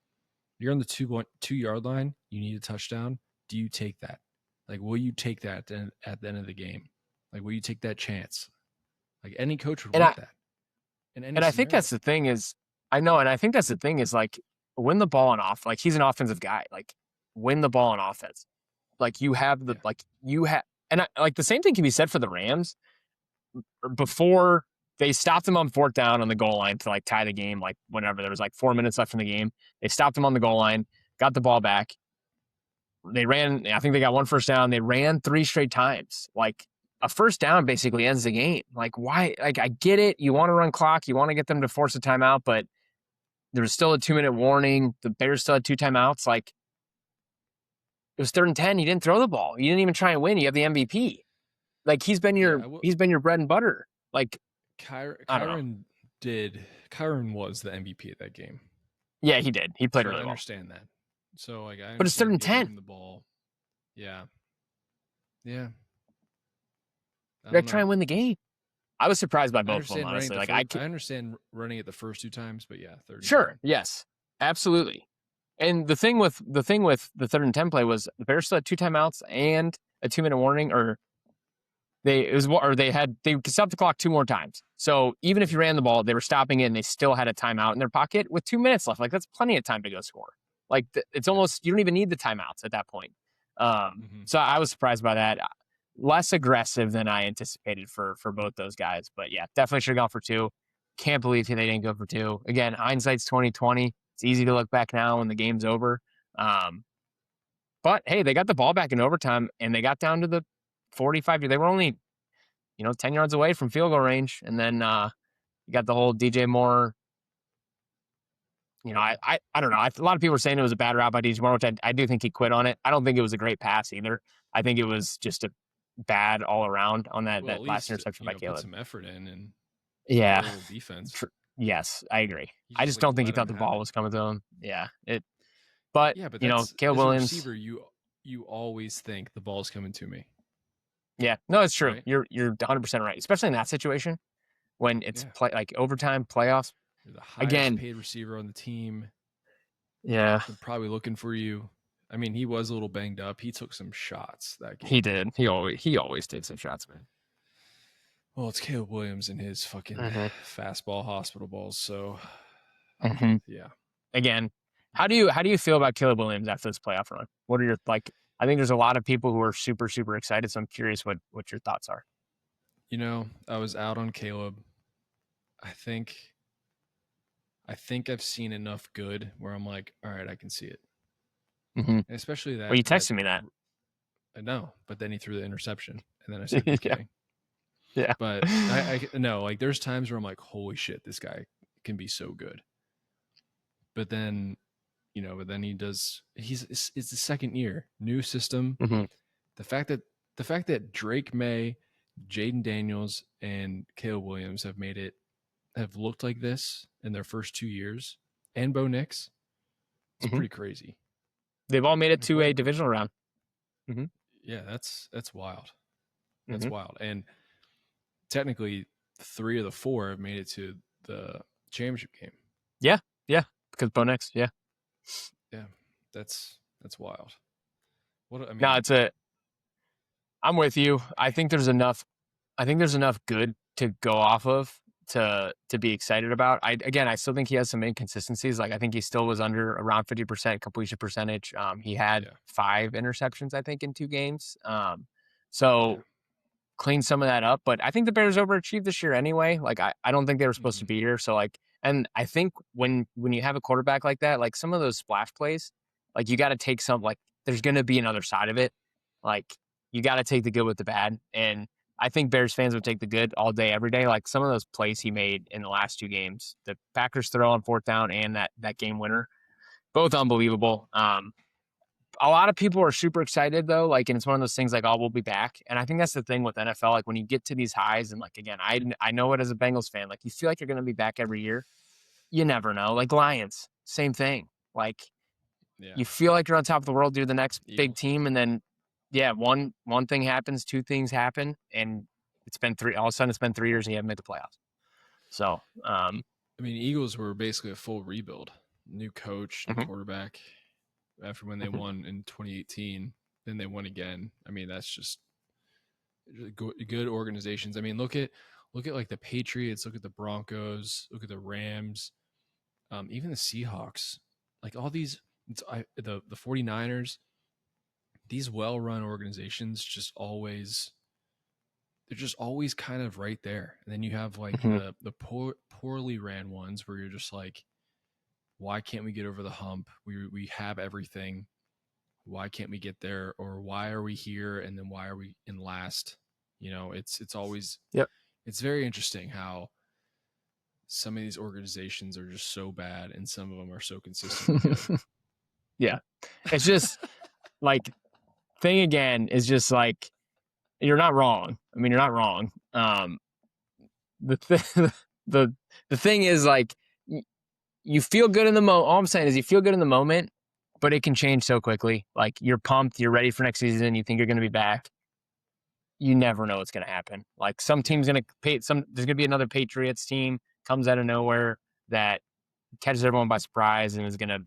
you're on the 2-yard line. You need a touchdown. Do you take that? Will you take that at the end of the game? Will you take that chance? Any coach would want that. And I think that's the thing is, I know, and I think that's the thing is win the ball on off. He's an offensive guy. Win the ball on offense. You have the and the same thing can be said for the Rams. Before they stopped him on 4th down on the goal line to tie the game, whenever there was 4 minutes left in the game, they stopped him on the goal line, got the ball back. They ran, I think they got 1 first down. They ran 3 straight times. A first down basically ends the game. Why? I get it. You want to run clock. You want to get them to force a timeout, but there was still a 2-minute warning. The Bears still had 2 timeouts. It was 3rd and 10. You didn't throw the ball. You didn't even try and win. You have the MVP. He's been your bread and butter. Kyron was the MVP of that game. Yeah, he did. He played really well. I understand that. So but it's 3rd and 10. The ball. Yeah. Yeah. Try and win the game. I was surprised by both of them, honestly. I understand running it the first 2 times, but yeah, 3rd. Sure. Yes. Absolutely. And the thing with the 3rd and 10 play was the Bears still had 2 timeouts and a 2-minute warning, or they stopped the clock 2 more times. So even if you ran the ball, they were stopping it and they still had a timeout in their pocket with 2 minutes left. That's plenty of time to go score. It's almost, you don't even need the timeouts at that point. So I was surprised by that. Less aggressive than I anticipated for both those guys. But yeah, definitely should have gone for 2. Can't believe they didn't go for 2. Again, hindsight's 20/20. It's easy to look back now when the game's over. But hey, they got the ball back in overtime and they got down to the 45. They were only, 10 yards away from field goal range. And then you got the whole DJ Moore. I don't know. A lot of people were saying it was a bad route by DJ Moore, which I do think he quit on it. I don't think it was a great pass either. I think it was just a bad all around on that last interception by Caleb. Put some effort in and yeah, defense. Yes, I agree. I just like, don't think he let thought him the have ball it. was coming to him. Yeah, but Yeah, but Caleb as a Williams. receiver, you always think the ball's coming to me. Yeah, no, it's true. Right? You're 100% right, especially in that situation when it's like overtime playoffs. You're the highest Again, paid receiver on the team. Yeah, They're probably looking for you. I mean, he was a little banged up. He took some shots that game. he did. He always takes some shots, man. Well, it's Caleb Williams and his fucking fastball hospital balls. So, yeah. Again, how do you feel about Caleb Williams after this playoff run? What are your I think there's a lot of people who are super super excited. So I'm curious what your thoughts are. I was out on Caleb. I think I've seen enough good where I'm like, all right, I can see it. Mm-hmm. Especially that. Well, you texted me that. I know, but then he threw the interception, and then I said, "I'm kidding." Yeah. But I no, like there's times where I'm like, holy shit, this guy can be so good. But then, he does. It's the second year, new system. Mm-hmm. The fact that Drake May, Jaden Daniels, and Caleb Williams have looked like this in their first 2 years, and Bo Nix, it's pretty crazy. They've all made it to a divisional round. Mm-hmm. Yeah, that's wild. That's wild. And technically, 3 of the 4 have made it to the championship game. Yeah, because Bo Nix. Yeah, that's wild. What I mean? No, I'm with you. I think there's enough good to go off of to be excited about. I still think he has some inconsistencies. Like I think he still was under around 50% completion percentage. He had 5 interceptions, I think, in 2 games. Clean some of that up. But I think the Bears overachieved this year anyway. Like I don't think they were supposed to be here. So and I think when you have a quarterback like that, like some of those splash plays, like you got to take some, like there's going to be another side of it. Like you got to take the good with the bad. And I think Bears fans would take the good all day, every day. Like some of those plays he made in the last 2 games, the Packers throw on 4th down and that game winner, both unbelievable. A lot of people are super excited though. And it's one of those things like, oh, we'll be back. And I think that's the thing with NFL. Like when you get to these highs and again, I know it as a Bengals fan, you feel like you're going to be back every year. You never know. Like Lions, same thing. You feel like you're on top of the world, you're the next big team. And then, one thing happens, 2 things happen. And it's been 3, all of a sudden it's been 3 years and you haven't made the playoffs. So, Eagles were basically a full rebuild, new coach, new quarterback. After when they won in 2018, then they won again. That's just good organizations. look at like the Patriots, look at the Broncos, look at the Rams, even the Seahawks, like all these, the 49ers, these well-run organizations they're just always kind of right there. And then you have the poorly ran ones where you're just like, why can't we get over the hump? We have everything. Why can't we get there? Or why are we here? And then why are we in last? It's always, it's very interesting how some of these organizations are just so bad and some of them are so consistent. Yeah. It's just thing again is just you're not wrong. You're not wrong. The thing is you feel good in the moment. All I'm saying is you feel good in the moment, but it can change so quickly. You're pumped, you're ready for next season, you think you're going to be back. You never know what's going to happen. Some team's going to there's going to be another Patriots team comes out of nowhere that catches everyone by surprise and is going to,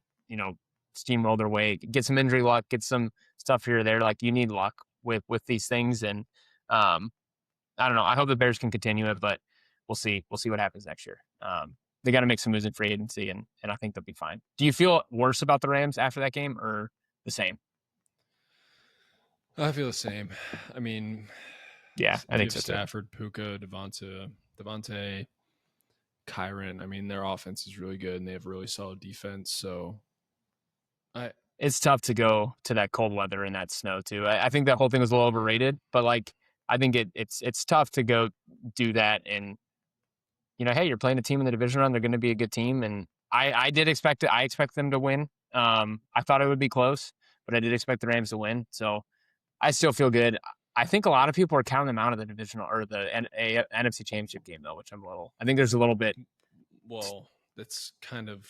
steamroll their way, get some injury luck, get some stuff here or there. You need luck with these things. And I don't know. I hope the Bears can continue it, but we'll see. We'll see what happens next year. They got to make some moves in free agency, and I think they'll be fine. Do you feel worse about the Rams after that game or the same? I feel the same. Yeah, I think so too. Stafford, Puka, Devontae, Kyron. Their offense is really good, and they have really solid defense. So, it's tough to go to that cold weather and that snow too. I think that whole thing was a little overrated, but I think it's tough to go do that and. Hey, you're playing a team in the division round. They're going to be a good team. And I did expect it. I expect them to win. I thought it would be close, but I did expect the Rams to win. So I still feel good. I think a lot of people are counting them out of the divisional or the NFC championship game though, which I think there's a little bit Well, that's kind of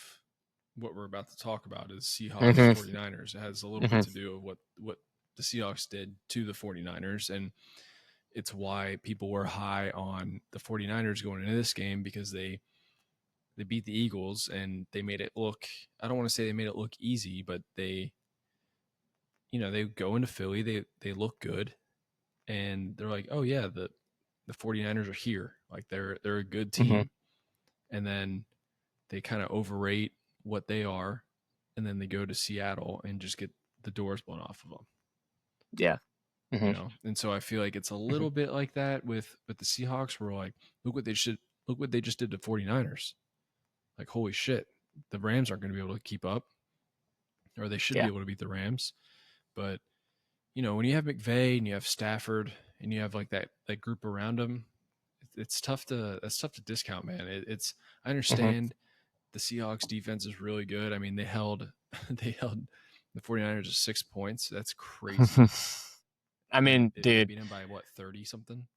what we're about to talk about is Seahawks Mm-hmm. 49ers. It has a little bit to do with what the Seahawks did to the 49ers. And it's why people were high on the 49ers going into this game, because they beat the Eagles and they made it look, I don't want to say they made it look easy, but they go into Philly, they look good, and they're like, oh yeah, the 49ers are here. Like they're a good team. And then they kind of overrate what they are, and then they go to Seattle and just get the doors blown off of them. Yeah. And so I feel like it's a little bit like that with the Seahawks. We're like, look what they just did to 49ers. Like, holy shit, the Rams aren't going to be able to keep up, or they should be able to beat the Rams. But when you have McVay and you have Stafford and you have like that group around them, that's tough to discount, man. I understand the Seahawks defense is really good. I mean, they held the 49ers to 6 points. That's crazy. I mean, they beat him by what, 30 something?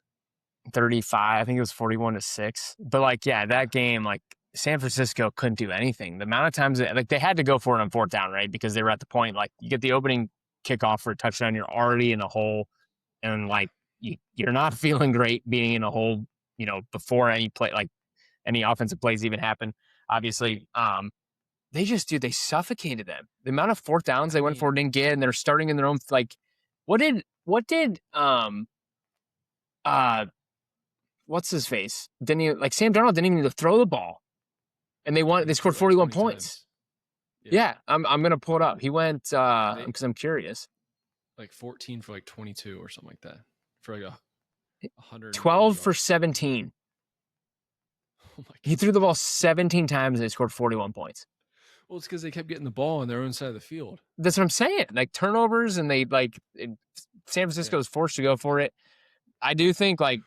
35. I think it was 41-6. But like, yeah, that game, like San Francisco couldn't do anything. The amount of times they had to go for it on fourth down, right? Because they were at the point, like you get the opening kickoff for a touchdown, you're already in a hole, and like you're not feeling great being in a hole, before any play, like any offensive plays even happen. Obviously, they suffocated them. The amount of fourth downs they went for didn't get, and they're starting in their own, like, what did what's his face? Didn't he, like, Sam Darnold didn't even throw the ball, and they scored 41 points. Yeah, I'm gonna pull it up. He went because I'm curious. Like 14 for like 22 or something like that. For like 100. 12 for 17. Oh my God. He threw the ball 17 times and they scored 41 points. Well, it's because they kept getting the ball on their own side of the field. That's what I'm saying. Like turnovers, and San Francisco was forced to go for it. I do think like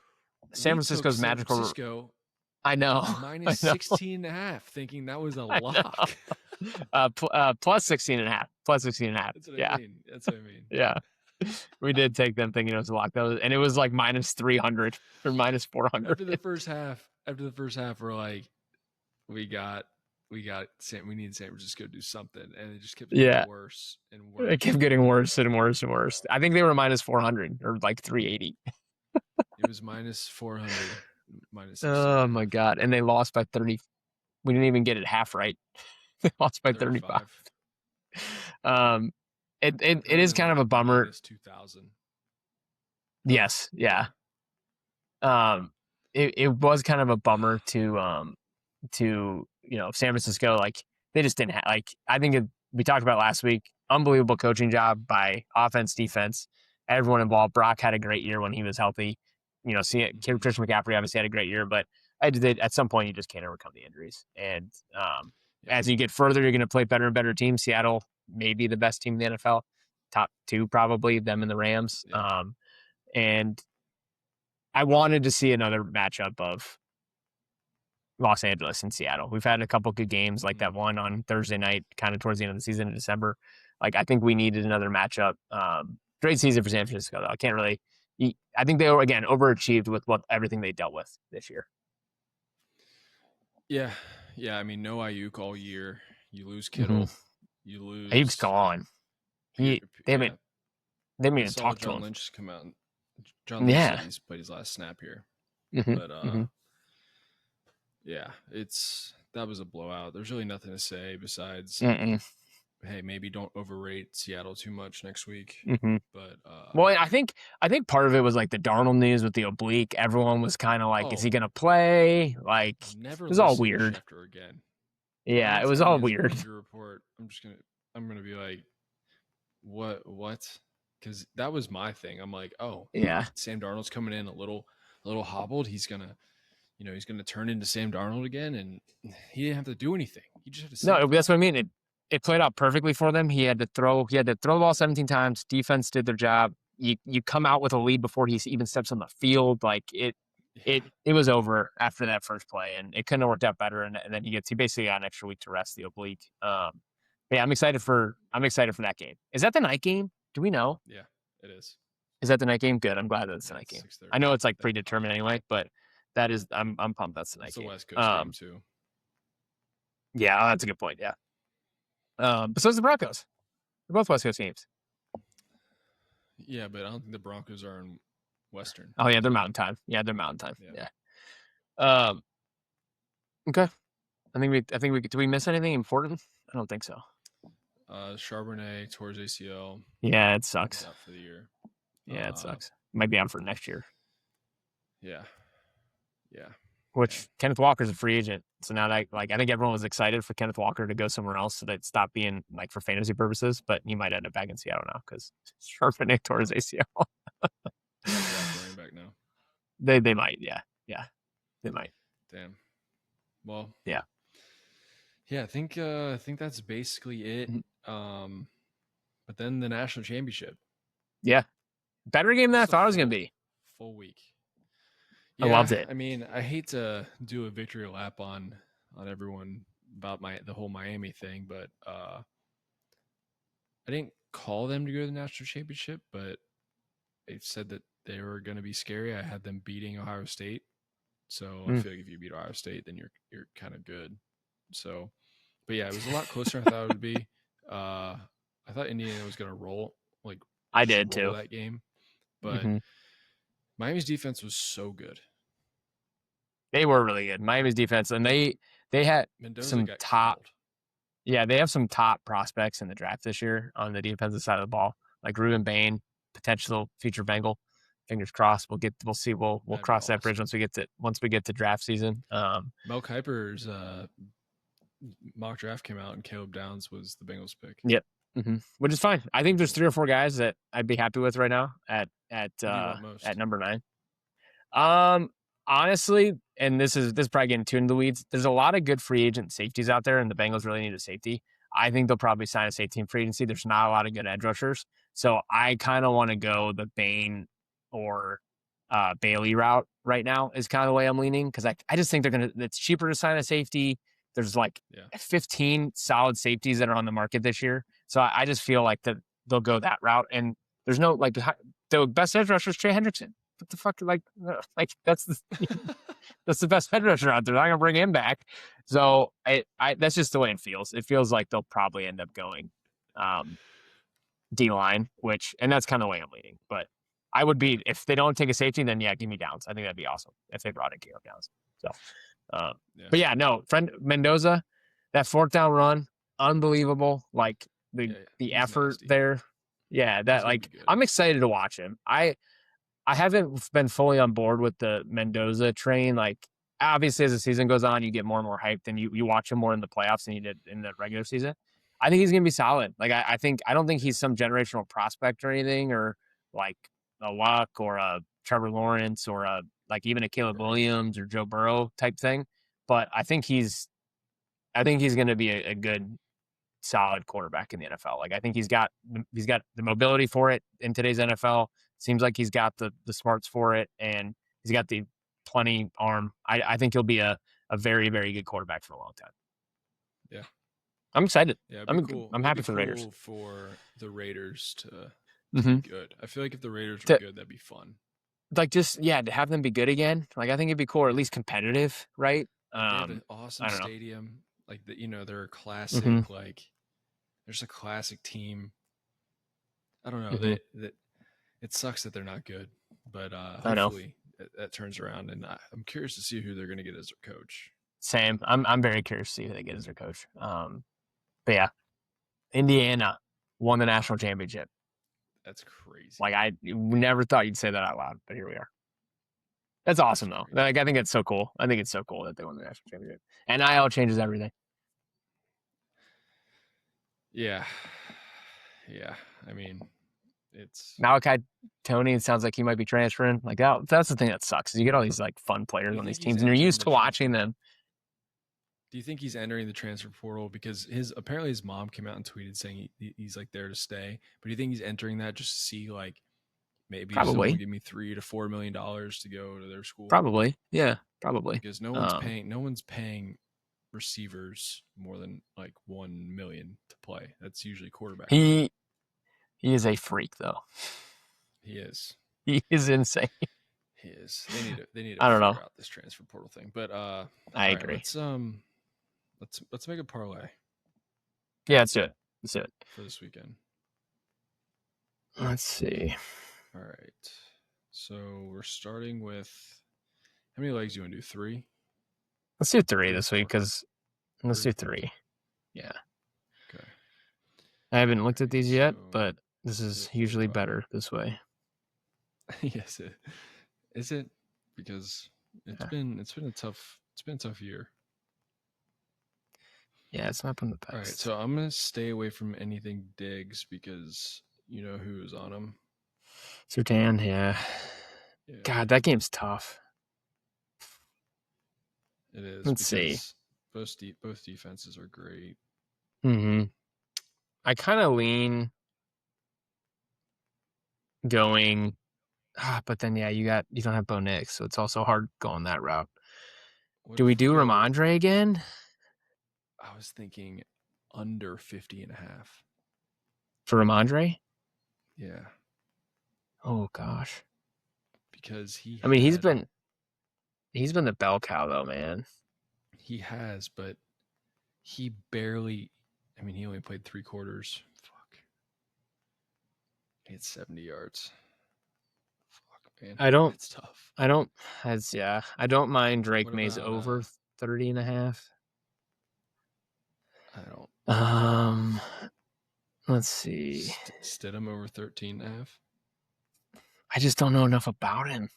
San Francisco's magical. San Francisco, I know. Minus 16.5, thinking that was a lock. Plus 16.5. Plus 16.5. That's what I mean. That's what I mean. Yeah. We did take them thinking it was a lock. And it was like minus 300 or minus 400. After the first half, we're like, we need San Francisco to do something, and it just kept getting worse and worse. It kept getting worse and worse and worse. I think they were minus 400 or like 380. It was minus 400, minus 60. Oh my God. And they lost by 30. We didn't even get it half right. They lost by 35. It is kind of a bummer. Minus 2,000. Yes. Yeah. It was kind of a bummer to San Francisco. Like they just didn't have, like, I think we talked about last week, unbelievable coaching job by offense, defense, everyone involved. Brock had a great year when he was healthy. Christian McCaffrey obviously had a great year, but at some point you just can't overcome the injuries. And as you get further, you're going to play better and better teams. Seattle may be the best team in the NFL, top two probably, them and the Rams. Yeah. And I wanted to see another matchup of Los Angeles and Seattle. We've had a couple good games, like that one on Thursday night, kind of towards the end of the season in December. Like, I think we needed another matchup. Great season for San Francisco, though. I think they were, again, overachieved with everything they dealt with this year. Yeah. Yeah. I mean, no Ayuk all year. You lose Kittle. Mm-hmm. You lose. Ayuk's gone. They haven't even talked to John him. Lynch come out. John Lynch said he's played his last snap here. Mm-hmm. But yeah, that was a blowout. There's really nothing to say besides, hey, maybe don't overrate Seattle too much next week. Mm-hmm. But well, I think part of it was like the Darnold news with the oblique. Everyone was kind of like, is he gonna play? Like, it was all weird. After again. Yeah, it was all weird. Report. I'm gonna be like, what? Because that was my thing. I'm like, oh yeah, Sam Darnold's coming in a little hobbled. He's gonna turn into Sam Darnold again, and he didn't have to do anything. He just had to. No, that's what I mean. It played out perfectly for them. He had to throw the ball 17 times. Defense did their job. You come out with a lead before he even steps on the field. Like it was over after that first play, and it couldn't have worked out better. And then he basically got an extra week to rest the oblique. Yeah, I'm excited for that game. Is that the night game? Do we know? Yeah, it is. Is that the night game? Good. I'm glad that's the night game. 6:30. I know it's like predetermined anyway, but that is I'm pumped. That's the night game. It's the West Coast game too. Yeah, that's a good point. Yeah. But so is the Broncos. They're both West Coast teams. Yeah, but I don't think the Broncos are in Western. Oh yeah, they're Mountain Time. Yeah, they're Mountain Time. Yeah. Okay. I think we did we miss anything important? I don't think so. Charbonnet towards ACL. Yeah, it sucks. Out for the year. Yeah, it sucks. Might be out for next year. Yeah. Which Kenneth Walker's a free agent, so now that I think everyone was excited for Kenneth Walker to go somewhere else, so that stop being like for fantasy purposes. But he might end up back in Seattle now because Charbonnet tore his ACL. Running back now. They might, yeah, they might. Damn. Well, yeah. I think that's basically it. But then the national championship. Yeah, better game than I thought it was gonna be. Full week. Yeah, I loved it. I mean, I hate to do a victory lap on everyone about the whole Miami thing, but I didn't call them to go to the national championship, but they said that they were going to be scary. I had them beating Ohio State, so I feel like if you beat Ohio State, then you're kind of good. So, but yeah, it was a lot closer than I thought it would be. I thought Indiana was going to roll. Like I did too that game, but Miami's defense was so good. They were really good. Miami's defense, and they had Mendoza some top. Killed. Yeah, they have some top prospects in the draft this year on the defensive side of the ball, like Ruben Bain, potential future Bengal. Fingers crossed. We'll see. We'll cross that bridge once we get to draft season. Mel Kiper's mock draft came out, and Caleb Downs was the Bengals pick. Yep, which is fine. I think there's 3 or 4 guys that I'd be happy with right now at number 9. Honestly, and this is probably getting too into the weeds. There's a lot of good free agent safeties out there, and the Bengals really need a safety. I think they'll probably sign a safety in free agency. There's not a lot of good edge rushers, so I kind of want to go the Bain or Bailey route right now. Is kind of the way I'm leaning because I just think it's cheaper to sign a safety. There's 15 solid safeties that are on the market this year, so I just feel like that they'll go that route. And there's no the best edge rusher is Trey Hendrickson. What the fuck? That's the best edge rusher out there. They're not gonna bring him back. So that's just the way it feels. It feels like they'll probably end up going D-line, and that's kind of the way I'm leaning. But I would be, if they don't take a safety, then yeah, give me Downs. I think that'd be awesome if they brought in Caleb Downs. So, but yeah, no, friend Mendoza, that 4th down run, unbelievable. Like the effort there. Yeah, that I'm excited to watch him. I haven't been fully on board with the Mendoza train. Like, obviously, as the season goes on, you get more and more hyped, and you watch him more in the playoffs than you did in the regular season. I think he's going to be solid. Like, I don't think he's some generational prospect or anything, or like a Luck or a Trevor Lawrence or even a Caleb Williams or Joe Burrow type thing. But I think he's going to be a good, solid quarterback in the NFL. Like, I think he's got the mobility for it in today's NFL. Seems like he's got the smarts for it, and he's got the plenty arm. I think he'll be a very, very good quarterback for a long time. Yeah. I'm excited. Yeah, I'm happy for the Raiders. For the Raiders to be good. I feel like if the Raiders were good, that'd be fun. To have them be good again. Like, I think it'd be cool, or at least competitive, right? They have an awesome stadium. Like, they're a classic. There's a classic team. I don't know. That it sucks that they're not good, but hopefully that turns around. And I'm curious to see who they're going to get as their coach. Same. I'm very curious to see who they get as their coach. But yeah, Indiana won the national championship. That's crazy. Like, I never thought you'd say that out loud, but here we are. That's awesome, though. Like, I think it's so cool. I think it's so cool that they won the national championship. NIL changes everything. Yeah. Yeah. I mean, it's Malachi Tony. It sounds like he might be transferring. Like, that's the thing that sucks. Is you get all these fun players on these teams, and you're used to watching them. Do you think he's entering the transfer portal because apparently his mom came out and tweeted saying he's there to stay? But do you think he's entering that just to see maybe someone give me $3 to $4 million to go to their school? Probably, yeah, probably. Because no one's paying receivers more than $1 million to play. That's usually quarterback. He is a freak, though. He is. He is insane. He is. They need to I don't know out this transfer portal thing. But I agree. Let's make a parlay. Yeah, that's it. That's it for this weekend. Let's see. All right. So we're starting with how many legs do you want to do? 3? Let's do 3 this week because let's do 3. Yeah. Okay. I haven't looked at these yet, but this is usually better this way. Yes, is it? Because it's been a tough year. Yeah, it's not been the best. All right, so I'm gonna stay away from anything Diggs because you know who's on him. Surtain, yeah. God, that game's tough. It is. Let's see. Both defenses are great. Mm-hmm. I kind of lean going, but then you don't have Bo Nix, so it's also hard going that route. Do we do Ramondre again? I was thinking under 50.5 for Ramondre. Yeah. Oh gosh. Because he's been the bell cow though, man. He has, but he barely. I mean, he only played 3 quarters. Fuck. He had 70 yards. Fuck, man. It's tough. I don't mind Drake May's over 30.5. I don't. Let's see. Stidham over 13.5. I just don't know enough about him.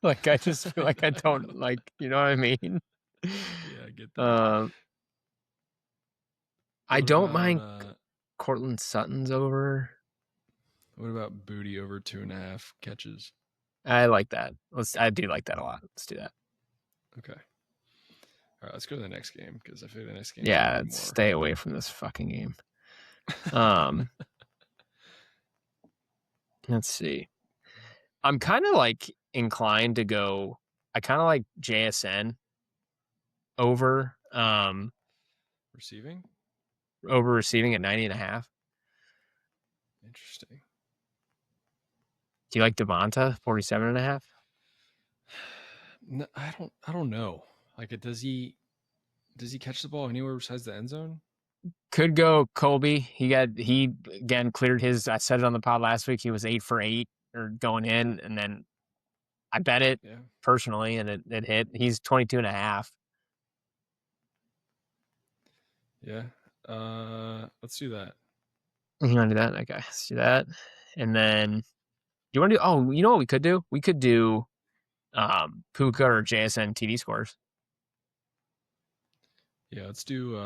Like, I just feel like I don't like, you know what I mean? Yeah, I get that. I don't mind Cortland Sutton's over. What about Booty over 2.5 catches? I like that. I do like that a lot. Let's do that. Okay. All right, let's go to the next game because I feel like the next game. Yeah, stay away from this fucking game. Let's see. I'm kind of like inclined to go. I kind of like JSN over receiving at 90.5. Interesting. Do you like Devonta 47.5? No, I don't know. Like, does he catch the ball anywhere besides the end zone? Could go Colby. He again cleared his. I said it on the pod last week. He was 8 for 8 or going in, and then I bet it personally, and it hit. He's 22.5. Yeah. Let's do that. You want to do that? Okay, let's do that. And then you want to do? Oh, you know what we could do? We could do Puka or JSN TD scores. Yeah, let's do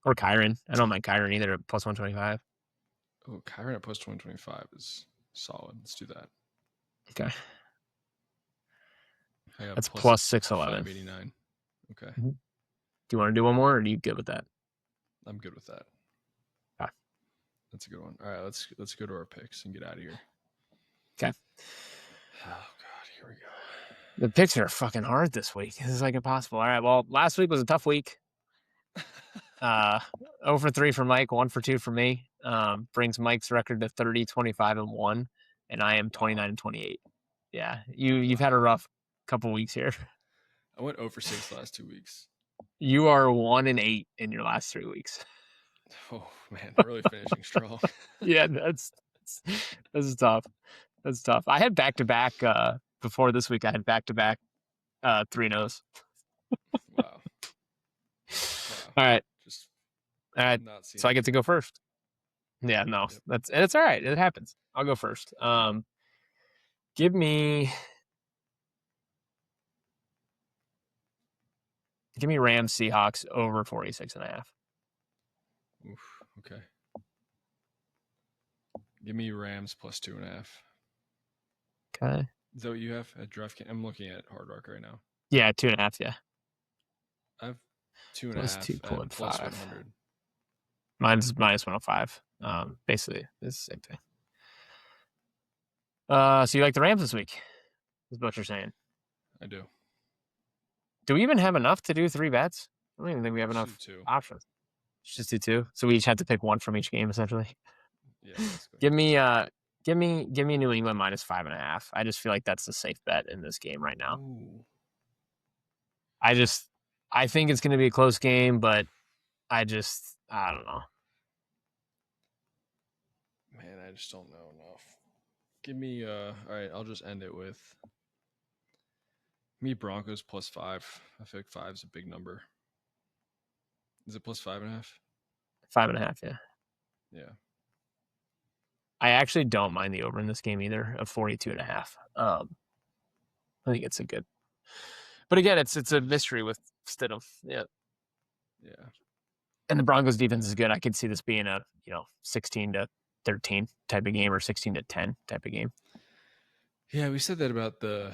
or Kyron. I don't mind Kyron either at plus 125. Oh, Kyron at plus 125 is solid. Let's do that. Okay. That's plus plus 611. 589. Okay. Mm-hmm. Do you want to do one more, or are you good with that? I'm good with that. Okay. That's a good one. All right, let's go to our picks and get out of here. Okay. Oh God, here we go. The picks are fucking hard this week. This is like impossible. All right. Well, last week was a tough week. 0 for 3 for Mike, 1 for 2 for me. Brings Mike's record to 30, 25, and 1, and I am 29 and 28. Yeah, you've had a rough couple weeks here. I went 0 for 6 the last 2 weeks. You are 1 and 8 in your last 3 weeks. Oh man, really finishing strong. Yeah, that's tough. That's tough. I had back-to-back before this week. I had back-to-back 3-0s. Wow. All right. All right. So I get to go first. Yeah, no. Yep. It's all right. It happens. I'll go first. Give me Rams Seahawks over 46.5. Oof, okay. Give me Rams plus 2.5. Okay. Is that what you have at DraftKings? I'm looking at Hard Rock right now. Yeah, 2.5. Yeah. I have 2.5 at plus 100. Mine's minus 105. Basically, it's the same thing. So you like the Rams this week? Is what you're saying? I do. Do we even have enough to do 3 bets? I don't even think we have enough options. Just do 2. So we each have to pick 1 from each game, essentially. Yeah. Give me New England minus 5.5. I just feel like that's the safe bet in this game right now. Ooh. I think it's going to be a close game, but I don't know. Man, I just don't know enough. Give me, all right, I'll just end it with me Broncos +5. I feel like 5 is a big number. Is it +5.5? 5.5, yeah. Yeah. I actually don't mind the over in this game either of 42.5. I think it's a good, but again, it's a mystery with Stidham. Yeah. Yeah. And the Broncos defense is good. I could see this being a 16-13 type of game or 16-10 type of game. Yeah, we said that about the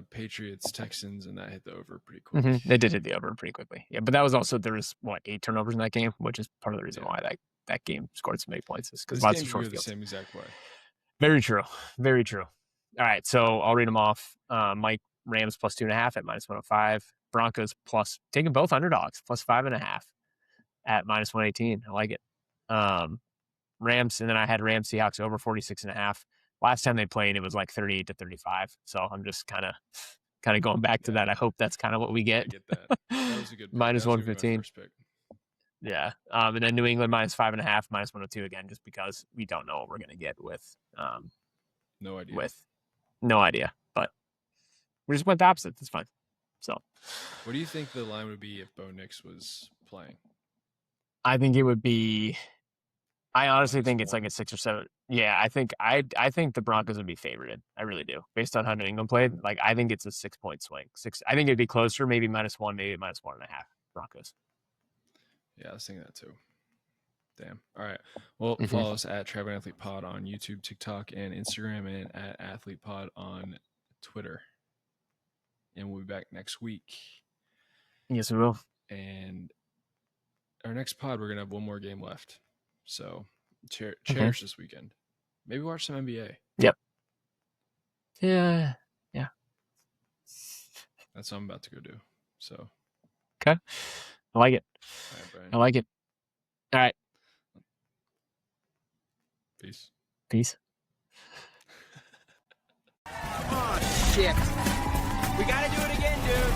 Patriots Texans, and that hit the over pretty quick. They did hit the over pretty quickly. Yeah, but that was also there was 8 turnovers in that game, which is part of the reason why that game scored so many points. Is because lots of short fields. The same exact way. Very true. Very true. All right, so I'll read them off. Mike, Rams +2.5 at -105. Broncos taking both underdogs +5.5 at -118. I like it. Rams, and then I had Rams Seahawks over 46.5. Last time they played, it was like 38-35. So I'm just kind of going back to that. I hope that's kind of what we get. I get that. That was a good pick. -115. Yeah. And then New England -5.5, -102 again, just because we don't know what we're gonna get with no idea. No idea. But we just went the opposite. That's fine. So what do you think the line would be if Bo Nix was playing? I think it would be I honestly think it's like a 6 or 7. Yeah, I think the Broncos would be favored. I really do. Based on how New England played, like I think it's a 6-point swing. I think it'd be closer, maybe -1, maybe -1.5. Broncos. Yeah, I was thinking that too. Damn. All right. Well, follow us at Traveling Athlete Pod on YouTube, TikTok, and Instagram, and at Athlete Pod on Twitter. And we'll be back next week. Yes, we will. And our next pod, we're gonna have one more game left. So cherish this weekend. Maybe watch some NBA. Yep. Yeah. That's what I'm about to go do. So. Okay. I like it. All right, Brian. I like it. All right. Peace. Oh, shit. We got to do it again, dude.